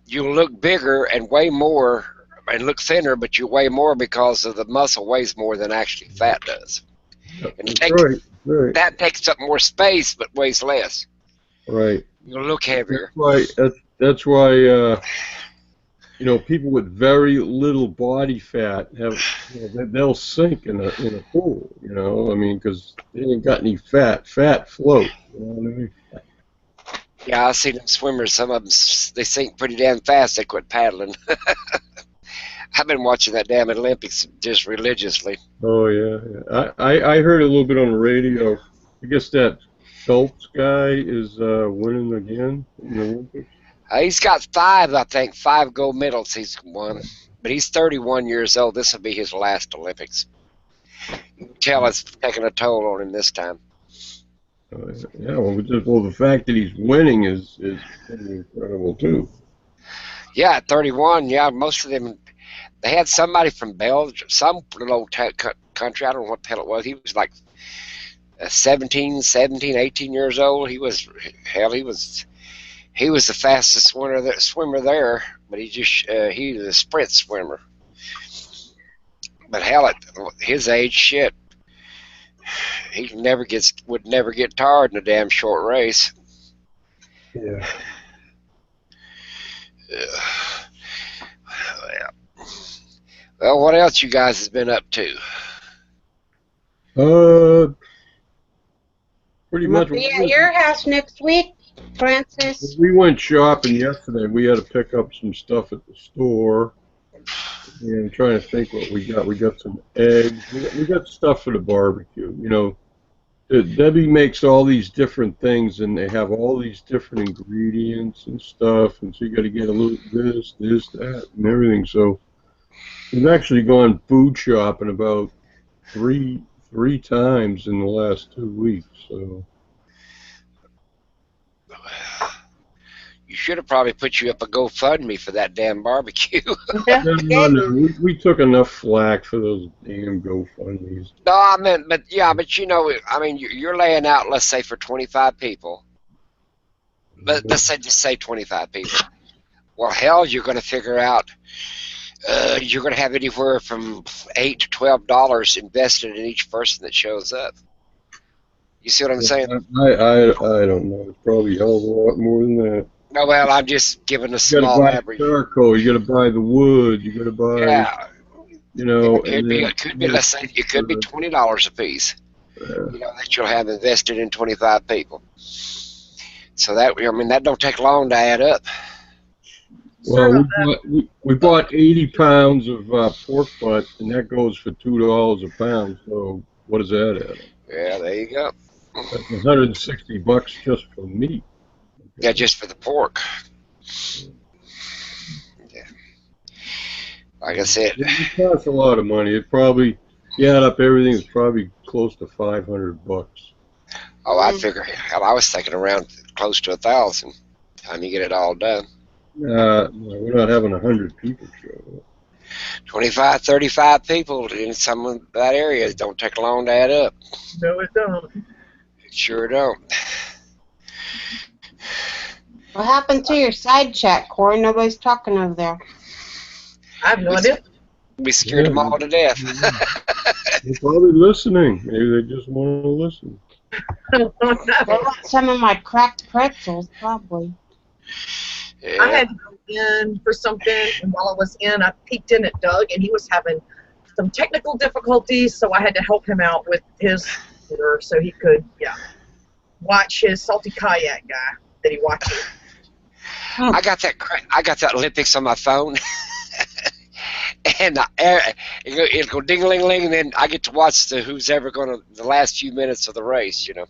S4: you look bigger and weigh more and look thinner, but you weigh more because of the muscle weighs more than actually fat does. And
S2: that's right. Right.
S4: that takes up more space but weighs less.
S2: Right.
S4: You look heavier.
S2: That's why you know, people with very little body fat have, you know, they'll sink in a pool. You know, I mean, because they ain't got any fat. Fat float. You know what I mean?
S4: Yeah, I see them swimmers. Some of them they sink pretty damn fast. They quit paddling. I've been watching that damn Olympics just religiously.
S2: Oh yeah. I heard a little bit on the radio. I guess that Phelps guy is winning again in the Olympics.
S4: He's got five gold medals he's won. But he's 31 years old. This will be his last Olympics. You can tell it's taking a toll on him this time.
S2: Yeah, well, the fact that he's winning is pretty incredible too.
S4: Yeah, at 31, yeah, most of them, they had somebody from Belgium, some little old country, I don't know what the hell it was. He was like 17, 18 years old. He was the fastest swimmer there, but he was a sprint swimmer. But hell, at his age, shit, he would never get tired in a damn short race.
S2: Yeah.
S4: Well, what else you guys has been up to?
S2: Pretty
S3: I'm
S2: much.
S3: gonna be at your house next week, Francis.
S2: We went shopping yesterday. We had to pick up some stuff at the store. And I'm trying to think what we got. We got some eggs. We got stuff for the barbecue. You know, Debbie makes all these different things, and they have all these different ingredients and stuff. And so you got to get a little this, that, and everything. So we've actually gone food shopping about three times in the last 2 weeks. So.
S4: You should have probably put you up a GoFundMe for that damn barbecue.
S2: No. We took enough flack for those damn GoFundMes.
S4: No, I meant, but you know, I mean, you're laying out, let's say, for 25 people. But let's just say 25 people. Well, hell, you're going to figure out, you're going to have anywhere from $8 to $12 invested in each person that shows up. You see what I'm saying?
S2: I don't know. It's probably a hell of a lot more than that.
S4: No, well, I'm just giving a
S2: You
S4: small
S2: gotta buy
S4: average.
S2: charcoal. You gotta buy the wood. You gotta buy.
S4: Yeah.
S2: You know.
S4: It could be. Let's say it could be $20 a piece. You know, that you'll have invested in 25 people. So that, I mean, that don't take long to add up.
S2: Well, we bought 80 pounds of pork butt, and that goes for $2 a pound. So what does that add?
S4: Yeah, there you go.
S2: That's $160 just for meat.
S4: Yeah, just for the pork. Yeah. Like I said.
S2: It costs a lot of money. It probably, you add up everything, it's probably close to $500.
S4: Oh, I figure. Hell, I was thinking around close to 1,000. Time you get it all done.
S2: We're not having 100 people show up.
S4: 25, 35 people in some of that area. It don't take long to add up.
S1: No, it don't.
S4: It sure don't.
S3: What happened to your side chat, Corey? Nobody's talking over there.
S1: I have no idea.
S4: We scared them all to death.
S2: They're probably listening. Maybe they just want to listen.
S3: They want some of my cracked pretzels, probably.
S4: Yeah.
S1: I had to go in for something, and while I was in, I peeked in at Doug, and he was having some technical difficulties, so I had to help him out with his computer so he could, watch his Salty Kayak guy that he watches.
S4: I got that Olympics on my phone, and it'll go ding-a-ling-ling, and then I get to watch who's ever going to the last few minutes of the race, you know.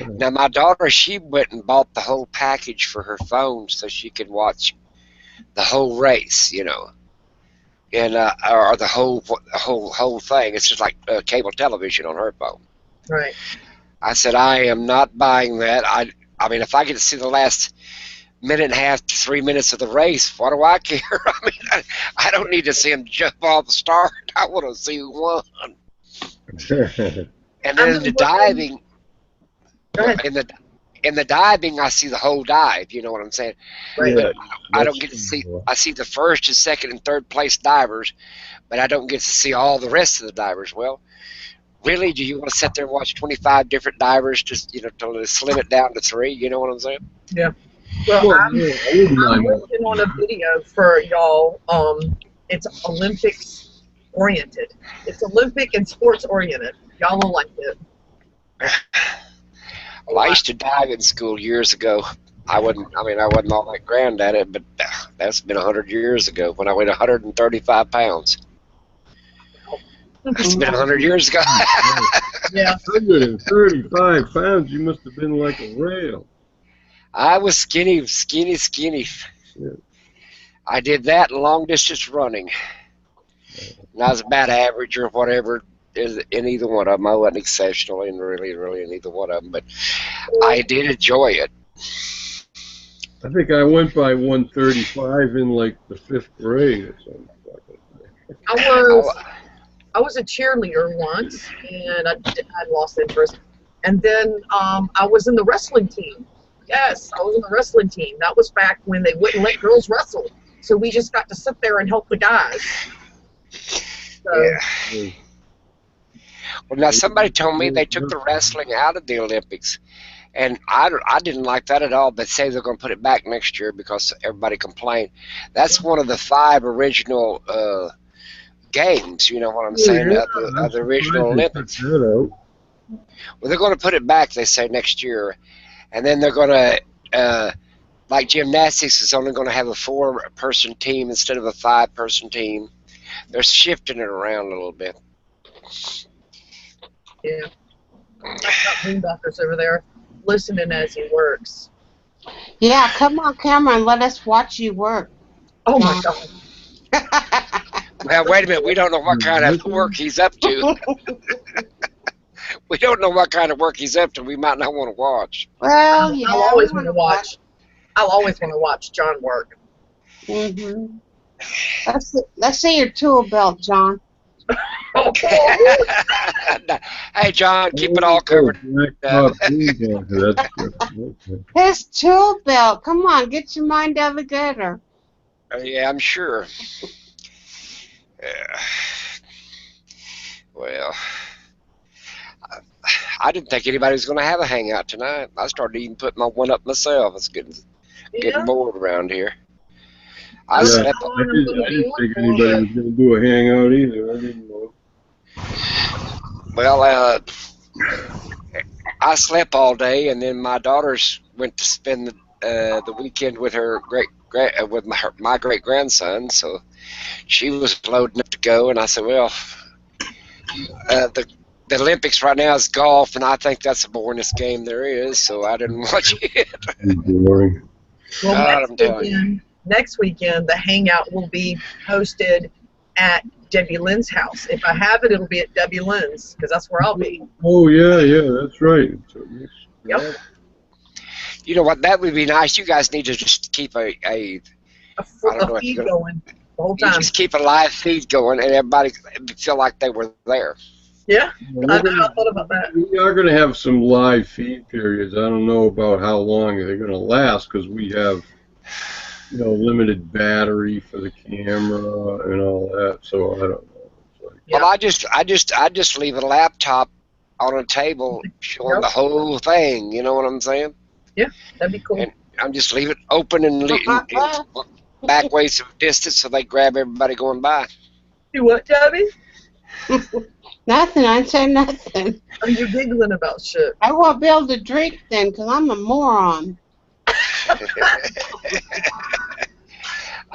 S4: Now my daughter, she went and bought the whole package for her phone so she could watch the whole race, you know. and or the whole thing. It's just like cable television on her phone.
S1: Right.
S4: I said, I am not buying that. I mean, if I get to see the last minute and a half to 3 minutes of the race, what do I care? I mean, I don't need to see him jump off the start. I want to see who won. And then the diving,
S1: Go ahead.
S4: in the diving, I see the whole dive. You know what I'm saying?
S1: Right.
S4: But I don't get to see. I see the first and second and third place divers, but I don't get to see all the rest of the divers. Well, really, do you want to sit there and watch 25 different divers just to slim it down to 3? You know what I'm saying?
S1: Yeah. Well, I'm working on a video for y'all. It's Olympics oriented. It's Olympic and sports oriented. Y'all will like it.
S4: Well, I used to dive in school years ago. I wasn't all that grand at it, but that's been 100 years ago when I weighed 135 pounds. That's been 100 years ago.
S1: Yeah.
S2: 135 pounds. You must have been like a rail.
S4: I was skinny.
S2: Yeah.
S4: I did that in long distance running. And I was about average or whatever in either one of them. I wasn't exceptional in really in either one of them, but I did enjoy it.
S2: I think I went by 135 in like the 5th grade or something.
S1: I was a cheerleader once, and I lost interest. And then I was in the wrestling team. Yes, I was in the wrestling team. That was back when they wouldn't let girls wrestle. So we just got to sit there and help the guys. So,
S4: Yeah. Well, now somebody told me they took the wrestling out of the Olympics, and I didn't like that at all. But say they're going to put it back next year because everybody complained. That's one of the 5 original games. You know what I'm saying? Of the original Olympics. Well, they're going to put it back. They say next year, and then they're going to like gymnastics is only going to have a 4-person team instead of a 5-person team. They're shifting it around a little bit.
S1: yeah. I've got boondockers over there listening as he works.
S3: Yeah, come on camera and let us watch you work.
S1: Oh, my God.
S4: Well, wait a minute. We don't know what kind of work he's up to. We don't know what kind of work he's up to. We might not want to watch.
S3: Well, yeah.
S1: I'll always want to watch. I'll always want to watch John work.
S3: Mm-hmm. Let's see your tool belt, John.
S4: Hey, John, keep it all covered.
S3: His tool belt. Come on, get your mind out of the gutter.
S4: Yeah, I'm sure. Well, I didn't think anybody was going to have a hangout tonight. I started even putting my one up myself. It's getting bored around here. I slept.
S2: I didn't think anybody was going to do a hangout either. I didn't know.
S4: Well, I slept all day, and then my daughters went to spend the weekend with my great grandson. So she was loading up to go, and I said, "Well, the Olympics right now is golf, and I think that's the boringest game there is, so I didn't watch it."
S2: Boring.
S1: Well, next weekend, the hangout will be hosted at Debbie Lynn's house. If I have it, it'll be at Debbie Lynn's, because that's where I'll be.
S2: Oh, yeah, that's right.
S1: Yep.
S4: You know what? That would be nice. You guys need to just keep a
S1: feed going the whole time.
S4: Just keep a live feed going, and everybody feel like they were there.
S1: Yeah, I thought about that.
S2: We are going to have some live feed periods. I don't know about how long they're going to last because we have, limited battery for the camera and all that. So I don't know.
S4: Well, I just leave a laptop on a table showing the whole thing. You know what I'm saying?
S1: Yeah, that'd be cool.
S4: And I'm just leave it open and back ways of distance so they grab everybody going by.
S1: Do what, Debbie?
S3: Nothing. I said nothing.
S1: Are you giggling about shit?
S3: I won't be able to drink then because I'm a moron.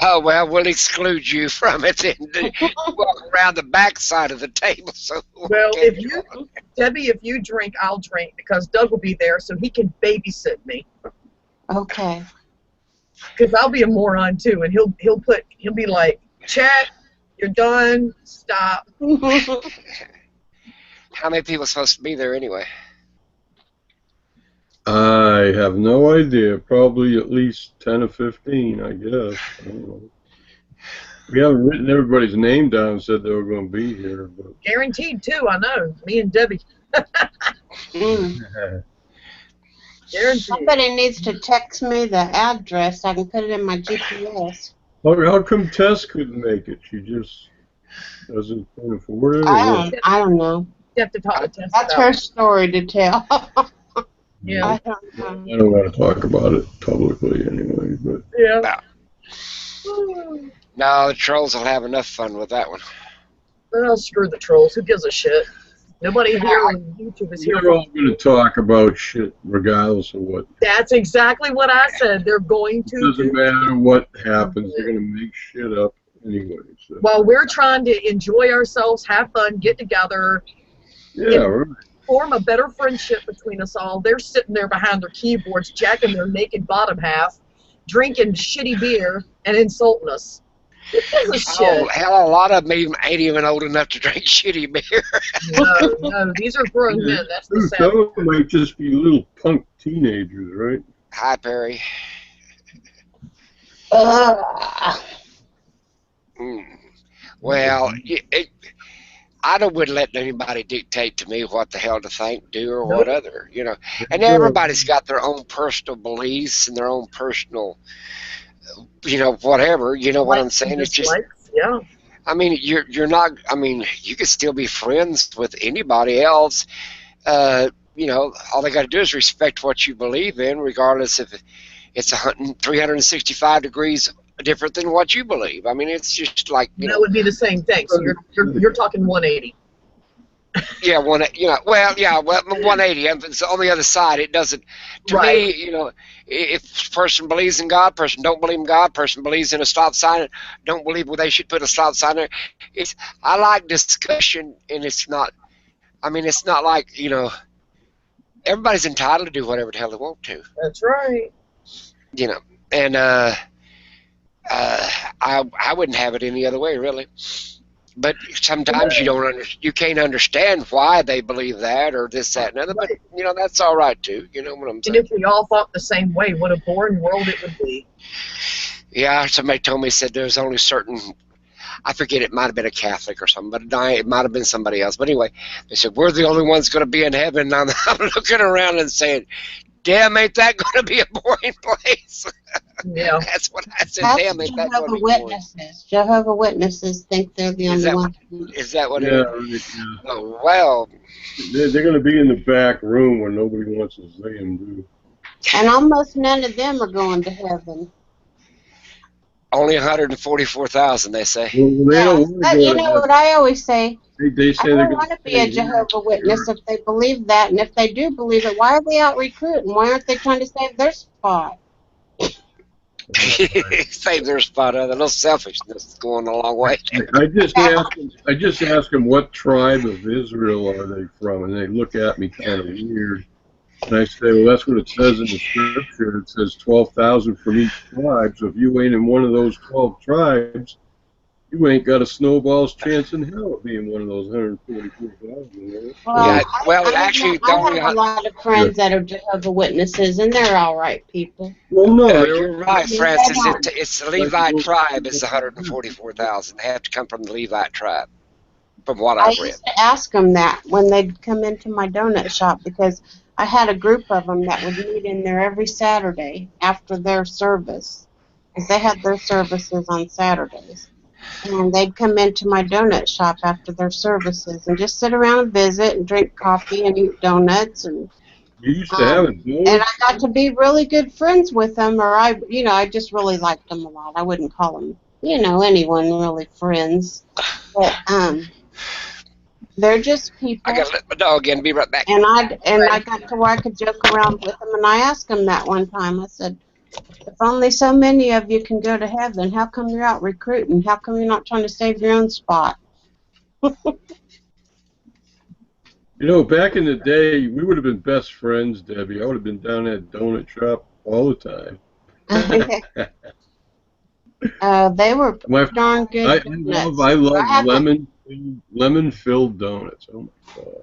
S4: Oh, well, we'll exclude you from it and walk around the back side of the table. So
S1: well, Debbie, if you drink, I'll drink because Doug will be there so he can babysit me.
S3: Okay.
S1: Because I'll be a moron too, and he'll be like, chat, You're done. Stop.
S4: How many people are supposed to be there anyway?
S2: I have no idea. Probably at least 10 or 15, I guess. I don't know. We haven't written everybody's name down and said they were going to be here, but
S1: Guaranteed, too. I know. Me and Debbie. Guaranteed.
S3: Somebody needs to text me the address. I can put it in my GPS.
S2: how come Tess couldn't make it? She just doesn't can't afford it? Or what?
S3: I don't know.
S1: You have to talk to Tess
S3: That's
S1: about
S3: her
S1: it.
S3: story to tell.
S1: Yeah.
S3: I don't know.
S2: I don't want to talk about it publicly anyway, but
S1: Yeah.
S4: No, the trolls will have enough fun with that one.
S1: Well, screw the trolls. Who gives a shit? Nobody here on YouTube is here
S2: we're
S1: for.
S2: all going to talk about shit regardless of what.
S1: That's exactly what I said. They're going
S2: It
S1: to
S2: doesn't
S1: do.
S2: matter what happens. They're going to make shit up anyway. So.
S1: While we're trying to enjoy ourselves, have fun, get together,
S2: Yeah, right.
S1: form a better friendship between us all, they're sitting there behind their keyboards, jacking their naked bottom half, drinking shitty beer, and insulting us. Who gives a
S4: Oh,
S1: shit?
S4: hell, a lot of them ain't even old enough to drink shitty beer.
S1: No, these are grown men. That's the
S2: Dude,
S1: sad.
S2: some of them might just be little punk teenagers, right?
S4: Hi, Perry. Well, I wouldn't let anybody dictate to me what the hell to think, do, or what other, you know. And everybody's got their own personal beliefs and their own personal, you know, whatever. You know what I'm saying? It's just,
S1: yeah.
S4: I mean, you're not. I mean, you could still be friends with anybody else. You know, all they got to do is respect what you believe in, regardless if it's 365 degrees different than what you believe. I mean, it's just like, you
S1: That
S4: know.
S1: would be the same thing. So you're talking 180.
S4: Yeah, well, 180. And it's on the other side. It doesn't. To
S1: Right.
S4: me, you know, if a person believes in God, person don't believe in God, person believes in a stop sign, don't believe they should put a stop sign there. I like discussion, and it's not. I mean, it's not like, you know, everybody's entitled to do whatever the hell they want to.
S1: That's right.
S4: You know, and I wouldn't have it any other way, really. But sometimes you can't understand why they believe that or this, that, and other. But you know, that's all right too. You know what I'm
S1: And
S4: saying?
S1: if we all thought the same way, what a boring world it would be.
S4: Yeah, somebody told me, said there's only certain. I forget, it might have been a Catholic or something, but no, it might have been somebody else. But anyway, they said we're the only ones going to be in heaven. And I'm looking around and saying, "Damn, ain't that going to be a boring place?"
S1: Yeah.
S4: That's what I said.
S3: That's
S4: Damn, ain't that going to
S3: Jehovah
S4: be boring?
S3: Witnesses. Jehovah Witnesses think they're the
S4: Is
S3: only
S4: that
S3: ones.
S4: Is that what
S2: Yeah,
S4: it
S2: right,
S4: is?
S2: yeah.
S4: Oh, well,
S2: They're going to be in the back room where nobody wants to see them, do.
S3: And almost none of them are going to heaven.
S4: only 144,000, they say.
S2: Well, they
S3: Yeah,
S2: don't want to
S3: but
S2: go
S3: you
S2: to
S3: know
S2: heaven.
S3: what I always say?
S2: They
S3: I
S2: say they're
S3: don't
S2: going
S3: want to be a Jehovah Witness if they believe that, and if they do believe it, why are they out recruiting? Why aren't they trying to save their spot?
S4: Save their spot. A little selfishness is going a long way.
S2: I just ask them what tribe of Israel are they from, and they look at me kind of weird. And I say, well, that's what it says in the scripture. It says 12,000 from each tribe. So if you ain't in one of those 12 tribes, you ain't got a snowball's chance in hell of being one of those 144,000. Right?
S4: Yeah, well,
S3: I
S4: actually,
S3: have a lot of friends that are Jehovah Witnesses, and they're all right people.
S2: Well, no,
S4: you're right, Francis. It's the Levite tribe is 144,000. They have to come from the Levite tribe, from what
S3: I
S4: I've read.
S3: used to ask them that when they'd come into my donut shop because I had a group of them that would meet in there every Saturday after their service, because they had their services on Saturdays. And they'd come into my donut shop after their services and just sit around and visit and drink coffee and eat donuts. And
S2: you used to have it,
S3: and I got to be really good friends with them, or I just really liked them a lot. I wouldn't call them, anyone really friends. But they're just people.
S4: I gotta let my dog in. Be right back.
S3: And I got to where I could joke around with them, and I asked them that one time. I said, if only so many of you can go to heaven, how come you're out recruiting? How come you're not trying to save your own spot?
S2: Back in the day, we would have been best friends, Debbie. I would have been down at donut shop all the time.
S3: They were
S2: My,
S3: darn good
S2: I
S3: donuts.
S2: love
S3: haven't-
S2: lemon filled donuts. Oh my god.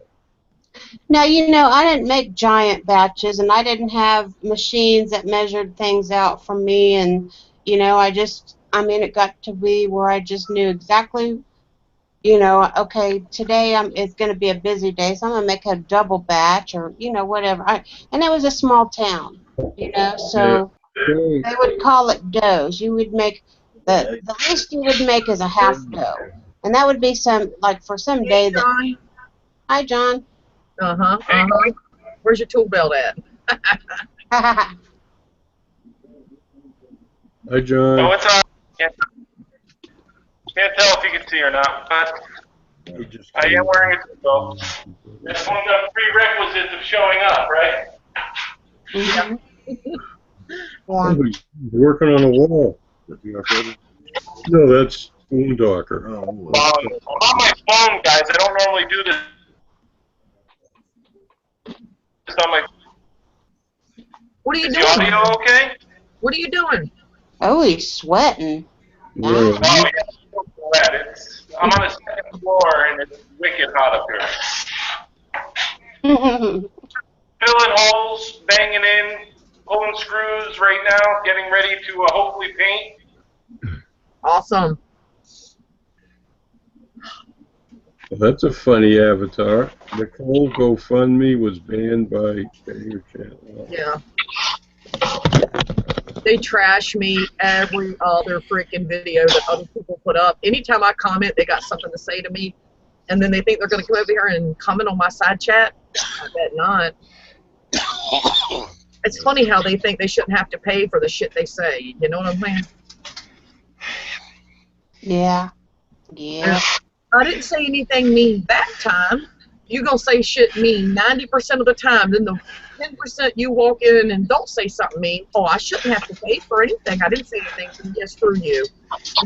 S3: Now, I didn't make giant batches, and I didn't have machines that measured things out for me, and, it got to be where I just knew exactly, okay, today it's going to be a busy day, so I'm going to make a double batch or, whatever. And it was a small town,
S2: Yeah.
S3: so they would call it doughs. You would make, the least you would make is a half dough. And that would be for some day that,
S1: John.
S3: hi, John.
S1: Where's your tool belt at?
S2: Hi,
S5: Oh,
S2: John.
S5: what's up? Can't tell if you can see or not, but I am wearing a seatbelt. That's one of the prerequisites of showing up, right?
S3: Mhm.
S2: Oh, he's working on a wall. No, that's Boondocker.
S5: I'm on my phone, guys. I don't normally do this. It's on my.
S1: What are you
S5: Is
S1: doing?
S5: the audio okay?
S1: What are you doing?
S3: Oh, he's sweating.
S2: Yeah.
S5: Oh, yeah. I'm on the second floor and it's wicked hot up here. Filling holes, banging in, pulling screws right now, getting ready to hopefully paint.
S1: Awesome.
S2: That's a funny avatar. Nicole GoFundMe was banned by your channel.
S1: Yeah. They trash me every other freaking video that other people put up. Anytime I comment, they got something to say to me, and then they think they're going to come over here and comment on my side chat. I bet not. It's funny how they think they shouldn't have to pay for the shit they say. You know what I'm saying?
S3: Yeah. Yeah.
S1: I didn't say anything mean that time. You're going to say shit mean 90% of the time. Then the 10% you walk in and don't say something mean. Oh, I shouldn't have to pay for anything. I didn't say anything. Yes, screw you.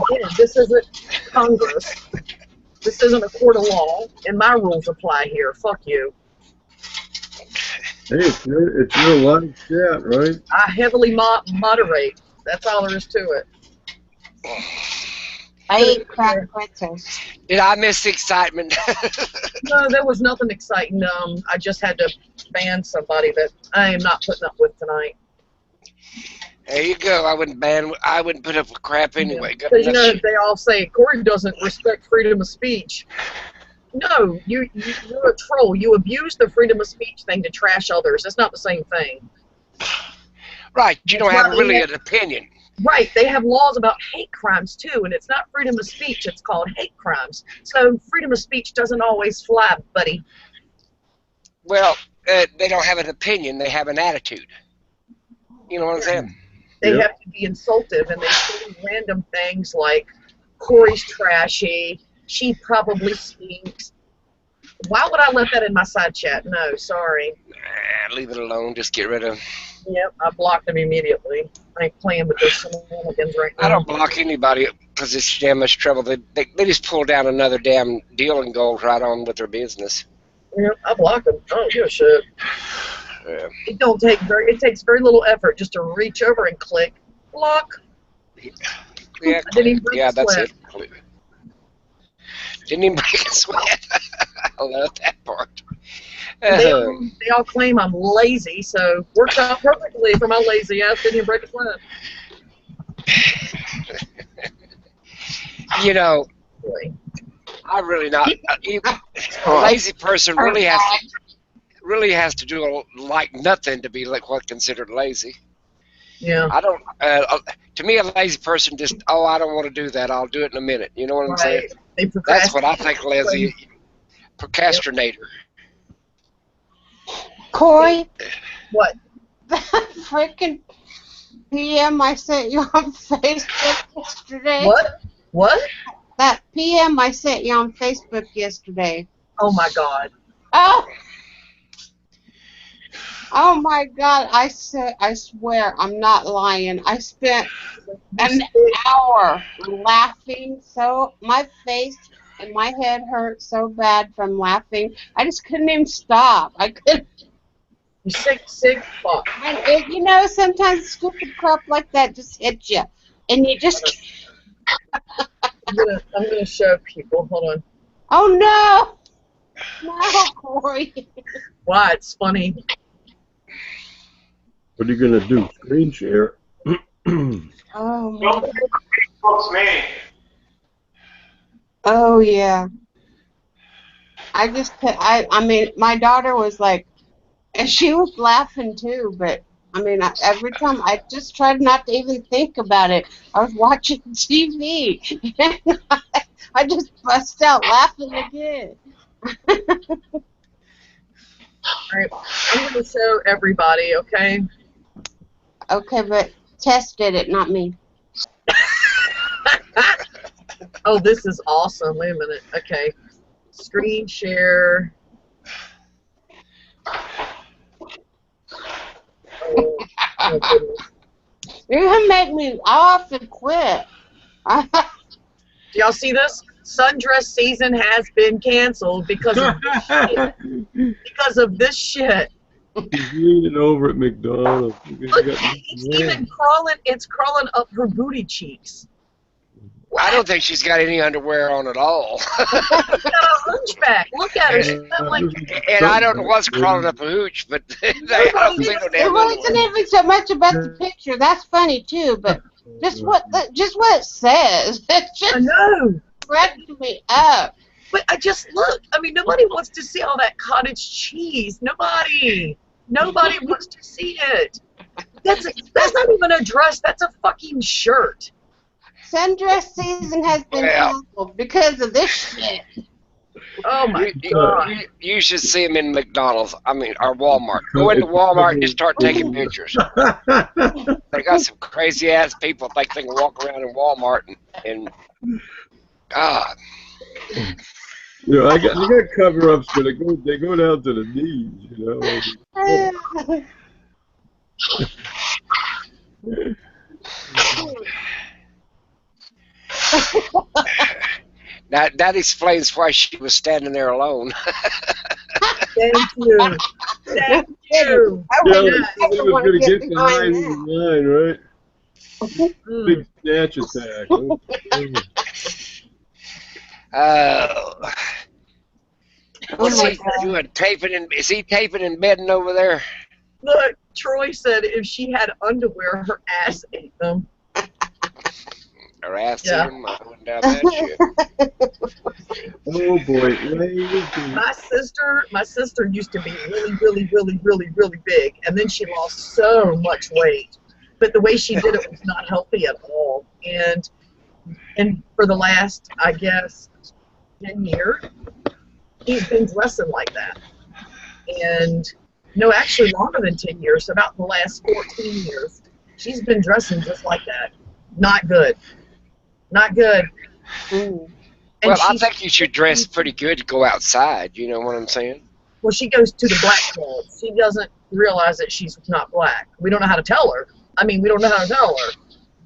S1: Again, this isn't Congress. This isn't a court of law, and my rules apply here. Fuck you.
S2: Hey, it's your live chat, right?
S1: I heavily moderate. That's all there is to it.
S3: I ate cracked pretzels.
S4: Did I miss the excitement?
S1: No, there was nothing exciting. I just had to ban somebody that I am not putting up with tonight.
S4: There you go. I wouldn't put up with crap anyway. Got
S1: Because
S4: enough shit.
S1: they all say Corey doesn't respect freedom of speech. No, you're a troll. You abuse the freedom of speech thing to trash others. It's not the same thing.
S4: Right. You don't have really an opinion.
S1: Right. They have laws about hate crimes too, and it's not freedom of speech. It's called hate crimes. So freedom of speech doesn't always fly, buddy.
S4: Well, they don't have an opinion. They have an attitude. You know what I'm saying?
S1: They
S2: Yep.
S1: have to be insultive, and they say random things like, Corey's trashy, she probably stinks. Why would I let that in my side chat? No, sorry.
S4: Nah, leave it alone. Just get rid of.
S1: Yep, I blocked them immediately. I ain't playing with those shenanigans right now.
S4: I don't block anybody because it's damn much trouble. They just pull down another damn deal and go right on with their business.
S1: Yep, I blocked them. I don't give a shit.
S4: Yeah.
S1: It takes very little effort just to reach over and click block.
S4: Yeah,
S1: I didn't even break a
S4: that's
S1: sweat.
S4: it. Didn't even break a sweat. I love that part.
S1: They all claim I'm lazy, so works out perfectly for my lazy ass. Didn't even break a sweat.
S4: You know,
S1: Really.
S4: I really not. A lazy person really has to do like nothing to be like what considered lazy.
S1: Yeah.
S4: I don't. To me, a lazy person just I don't want to do that. I'll do it in a minute. You know what I'm saying?
S1: They
S4: That's what I think lazy. Procrastinator.
S3: Corey,
S1: What?
S3: that freaking PM I sent you on Facebook yesterday.
S1: What? What?
S3: That PM I sent you on Facebook yesterday.
S1: Oh my God.
S3: Oh my God! I swear, I'm not lying. I spent an hour laughing so my face and my head hurt so bad from laughing. I just couldn't even stop. I couldn't.
S1: You sick fuck.
S3: And sometimes stupid crap like that just hits you. and you just,
S1: I'm gonna show people. Hold on.
S3: oh no, Corey.
S1: Why? It's funny.
S2: What are you gonna do? Screen share?
S3: Oh my.
S5: Don't Facebook's me.
S3: Oh yeah. I mean, my daughter was like, and she was laughing too, but I mean, every time I just tried not to even think about it. I was watching TV, and I just bust out laughing again.
S1: All right. I'm gonna show everybody. Okay.
S3: Okay, but Tess did it, not me.
S1: Oh, this is awesome. Wait a minute. Okay. Screen share. Oh, my goodness.
S3: You're gonna make me off and quit.
S1: Do y'all see this? Sundress season has been canceled because of this shit.
S2: She's leaning over at McDonald's.
S1: Look, it's even crawling. It's crawling up her booty cheeks.
S4: I don't think she's got any underwear on at all.
S1: She's got a hunchback. Look at her. She's got like.
S4: And I don't know what's crawling up a hooch, but I don't see no
S3: It
S4: damn
S3: wasn't
S4: underwear.
S3: even so much about the picture. That's funny too, but just what it says. It
S1: I
S3: just
S1: know.
S3: cracked me up.
S1: But I just look. I mean, nobody wants to see all that cottage cheese. Nobody wants to see it. That's not even a dress. That's a fucking shirt.
S3: Sundress season has been
S4: Well.
S3: canceled because of this shit.
S1: Oh my
S4: You,
S1: god.
S4: you should see them in McDonald's. I mean, or Walmart. Go into Walmart and just start taking pictures. They got some crazy ass people think they can walk around in Walmart and God.
S2: You know, I got cover ups, but they go down to the knees. You know.
S4: Now that explains why she was standing there alone.
S1: Thank you. Thank you.
S3: I
S2: Yeah,
S3: would
S2: he
S3: never
S2: was
S3: want
S2: gonna
S3: to
S2: get
S3: get
S2: behind
S3: behind
S2: the
S3: that.
S2: line, right?
S1: Mm.
S2: Big snatch attack.
S4: Oh.
S3: Oh
S4: What's
S3: my
S4: he
S3: God.
S4: doing? Is he taping and bedding over there?
S1: Look, Troy said if she had underwear, her ass ate them.
S4: Her ass
S1: Yeah.
S4: eating? I wouldn't doubt that shit.
S2: Oh boy.
S1: My sister used to be really big, and then she lost so much weight. But the way she did it was not healthy at all. And for the last, I guess, 10 years, she's been dressing like that. And no, actually longer than 10 years, about the last 14 years, she's been dressing just like that. Not good. Not good.
S3: Mm.
S1: And
S4: Well, I
S1: she's-
S4: think you should dress pretty good to go outside. You know what I'm saying?
S1: Well, she goes to the black club. She doesn't realize that she's not black. We don't know how to tell her. I mean, we don't know how to tell her.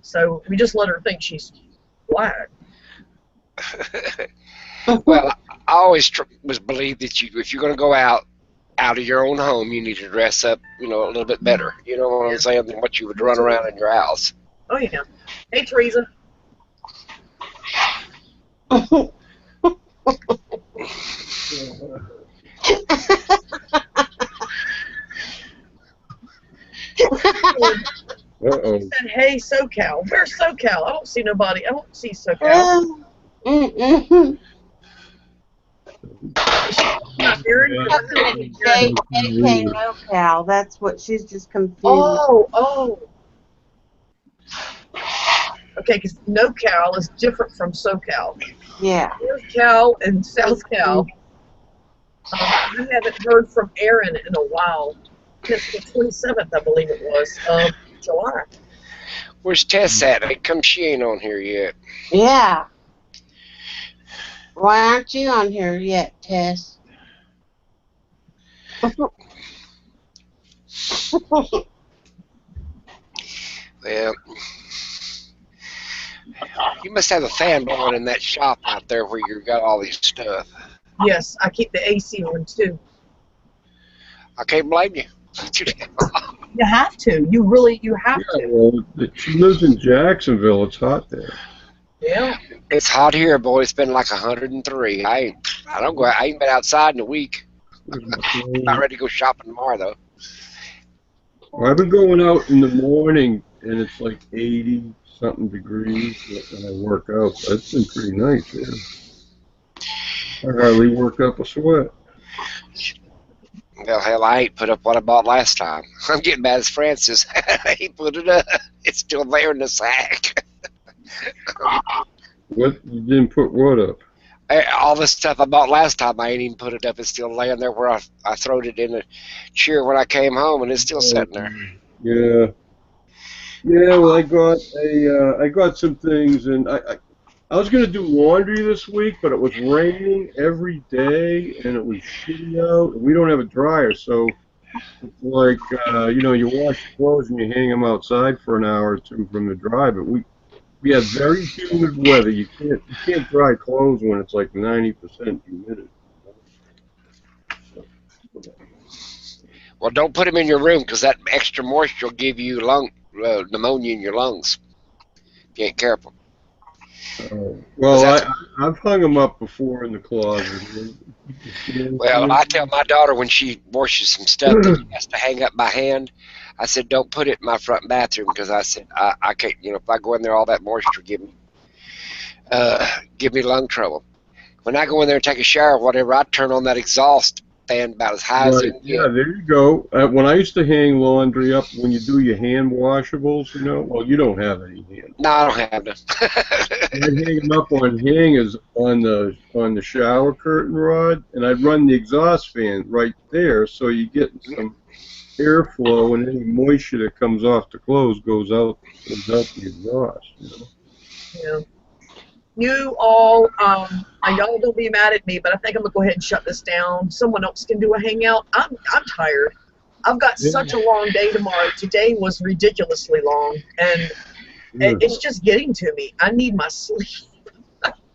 S1: So we just let her think she's black.
S4: Well, I always was believed that if you're going to go out of your own home, you need to dress up, a little bit better. You know what I'm saying? Than what you would run around in your house.
S1: Oh, yeah. Hey, Teresa.
S2: Uh-oh.
S1: She said, hey, SoCal. Where's SoCal? I don't see nobody. I don't see SoCal.
S3: Mm-mm.
S1: Not hearing you.
S3: Talking to JK NoCal. That's what she's just confused.
S1: Oh. Okay, because NoCal is different from SoCal.
S3: Yeah.
S1: North Cal and South Cal. I haven't heard from Erin in a while. Since the 27th, I believe it was, of July.
S4: Where's Tess at? She ain't on here yet.
S3: Yeah. Why aren't you on here yet, Tess?
S4: Well, you must have a fan blowing in that shop out there where you got all these stuff.
S1: Yes, I keep the AC on too.
S4: I can't blame you.
S1: You have to. You have
S2: Yeah,
S1: to.
S2: well, she lives in Jacksonville. It's hot there.
S1: Yeah.
S4: It's hot here, boy. It's been like 103. I ain't been outside in a week. Not ready to go shopping tomorrow though.
S2: Well, I've been going out in the morning, and it's like 80 something degrees, and I work out. That's been pretty nice. Yeah. I hardly work up a sweat.
S4: Well, hell, I ain't put up what I bought last time. I'm getting mad as Francis. He put it up. It's still there in the sack.
S2: What, you didn't put what up?
S4: All the stuff I bought last time, I ain't even put it up. It's still laying there where I throwed it in a chair when I came home, and it's still sitting there.
S2: Yeah. Yeah, well, I got some things, and I was gonna do laundry this week, but it was raining every day, and it was shitty out. And we don't have a dryer, so it's like you wash clothes and you hang them outside for an hour or two from the dry. But we have very humid weather. You can't dry clothes when it's like 90% humidity.
S4: Well, don't put them in your room because that extra moisture will give you pneumonia in your lungs if you ain't careful.
S2: Well, I've hung them up before in the closet.
S4: Well, I tell my daughter when she washes some stuff that she has to hang up by hand, I said, don't put it in my front bathroom because I said, I can't, if I go in there, all that moisture give me lung trouble. When I go in there and take a shower or whatever, I turn on that exhaust fan about as high as it can
S2: Yeah,
S4: get.
S2: there you go. When I used to hang laundry up, when you do your hand washables, well, you don't have any hand.
S4: No, I don't have them.
S2: I'd hang them up on hangers on the shower curtain rod, and I'd run the exhaust fan right there, so you get some airflow, and any moisture that comes off the clothes goes out the exhaust.
S1: Yeah. You all, y'all don't be mad at me, but I think I'm gonna go ahead and shut this down. Someone else can do a hangout. I'm tired. I've got such a long day tomorrow. Today was ridiculously long, and it's just getting to me. I need my sleep.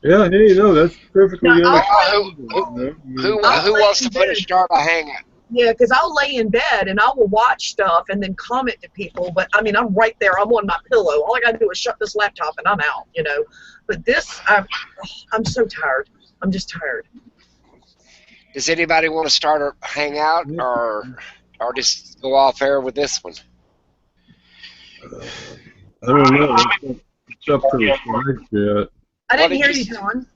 S2: Yeah, hey, that's perfectly
S1: Now,
S2: understandable.
S4: Who wants to start a hangout?
S1: Yeah, because I'll lay in bed and I will watch stuff and then comment to people. But I mean, I'm right there. I'm on my pillow. All I got to do is shut this laptop and I'm out. But this, I'm so tired. I'm just tired.
S4: Does anybody want to start a hangout or just go off air with this one?
S2: I don't know. It's up to the side yet.
S1: I didn't hear you, John.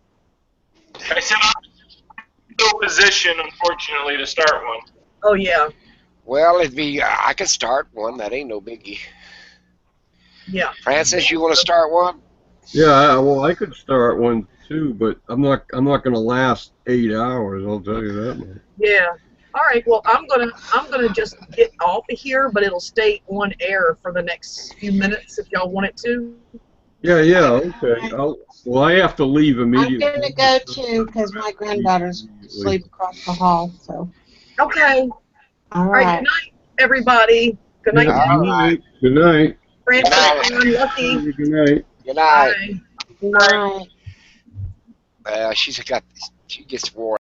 S5: I said I'm in no position, unfortunately, to start one.
S1: Oh, yeah.
S4: Well, I could start one. That ain't no biggie.
S1: Yeah.
S4: Francis, you want to start one?
S2: Yeah, well, I could start one too, but I'm not going to last 8 hours. I'll tell you that much.
S1: Yeah. All right. Well, I'm gonna just get off of here, but it'll stay on air for the next few minutes if y'all want it to.
S2: Yeah. Okay. Well, I have to leave immediately.
S3: I'm gonna go too because my granddaughter's asleep across the hall. So.
S1: Okay.
S3: All
S1: right. Good night, everybody. Good night.
S4: All right.
S2: Good night.
S1: Francis, Lucky.
S2: Good night.
S4: Good night.
S1: Bye.
S3: Good night.
S4: She gets wore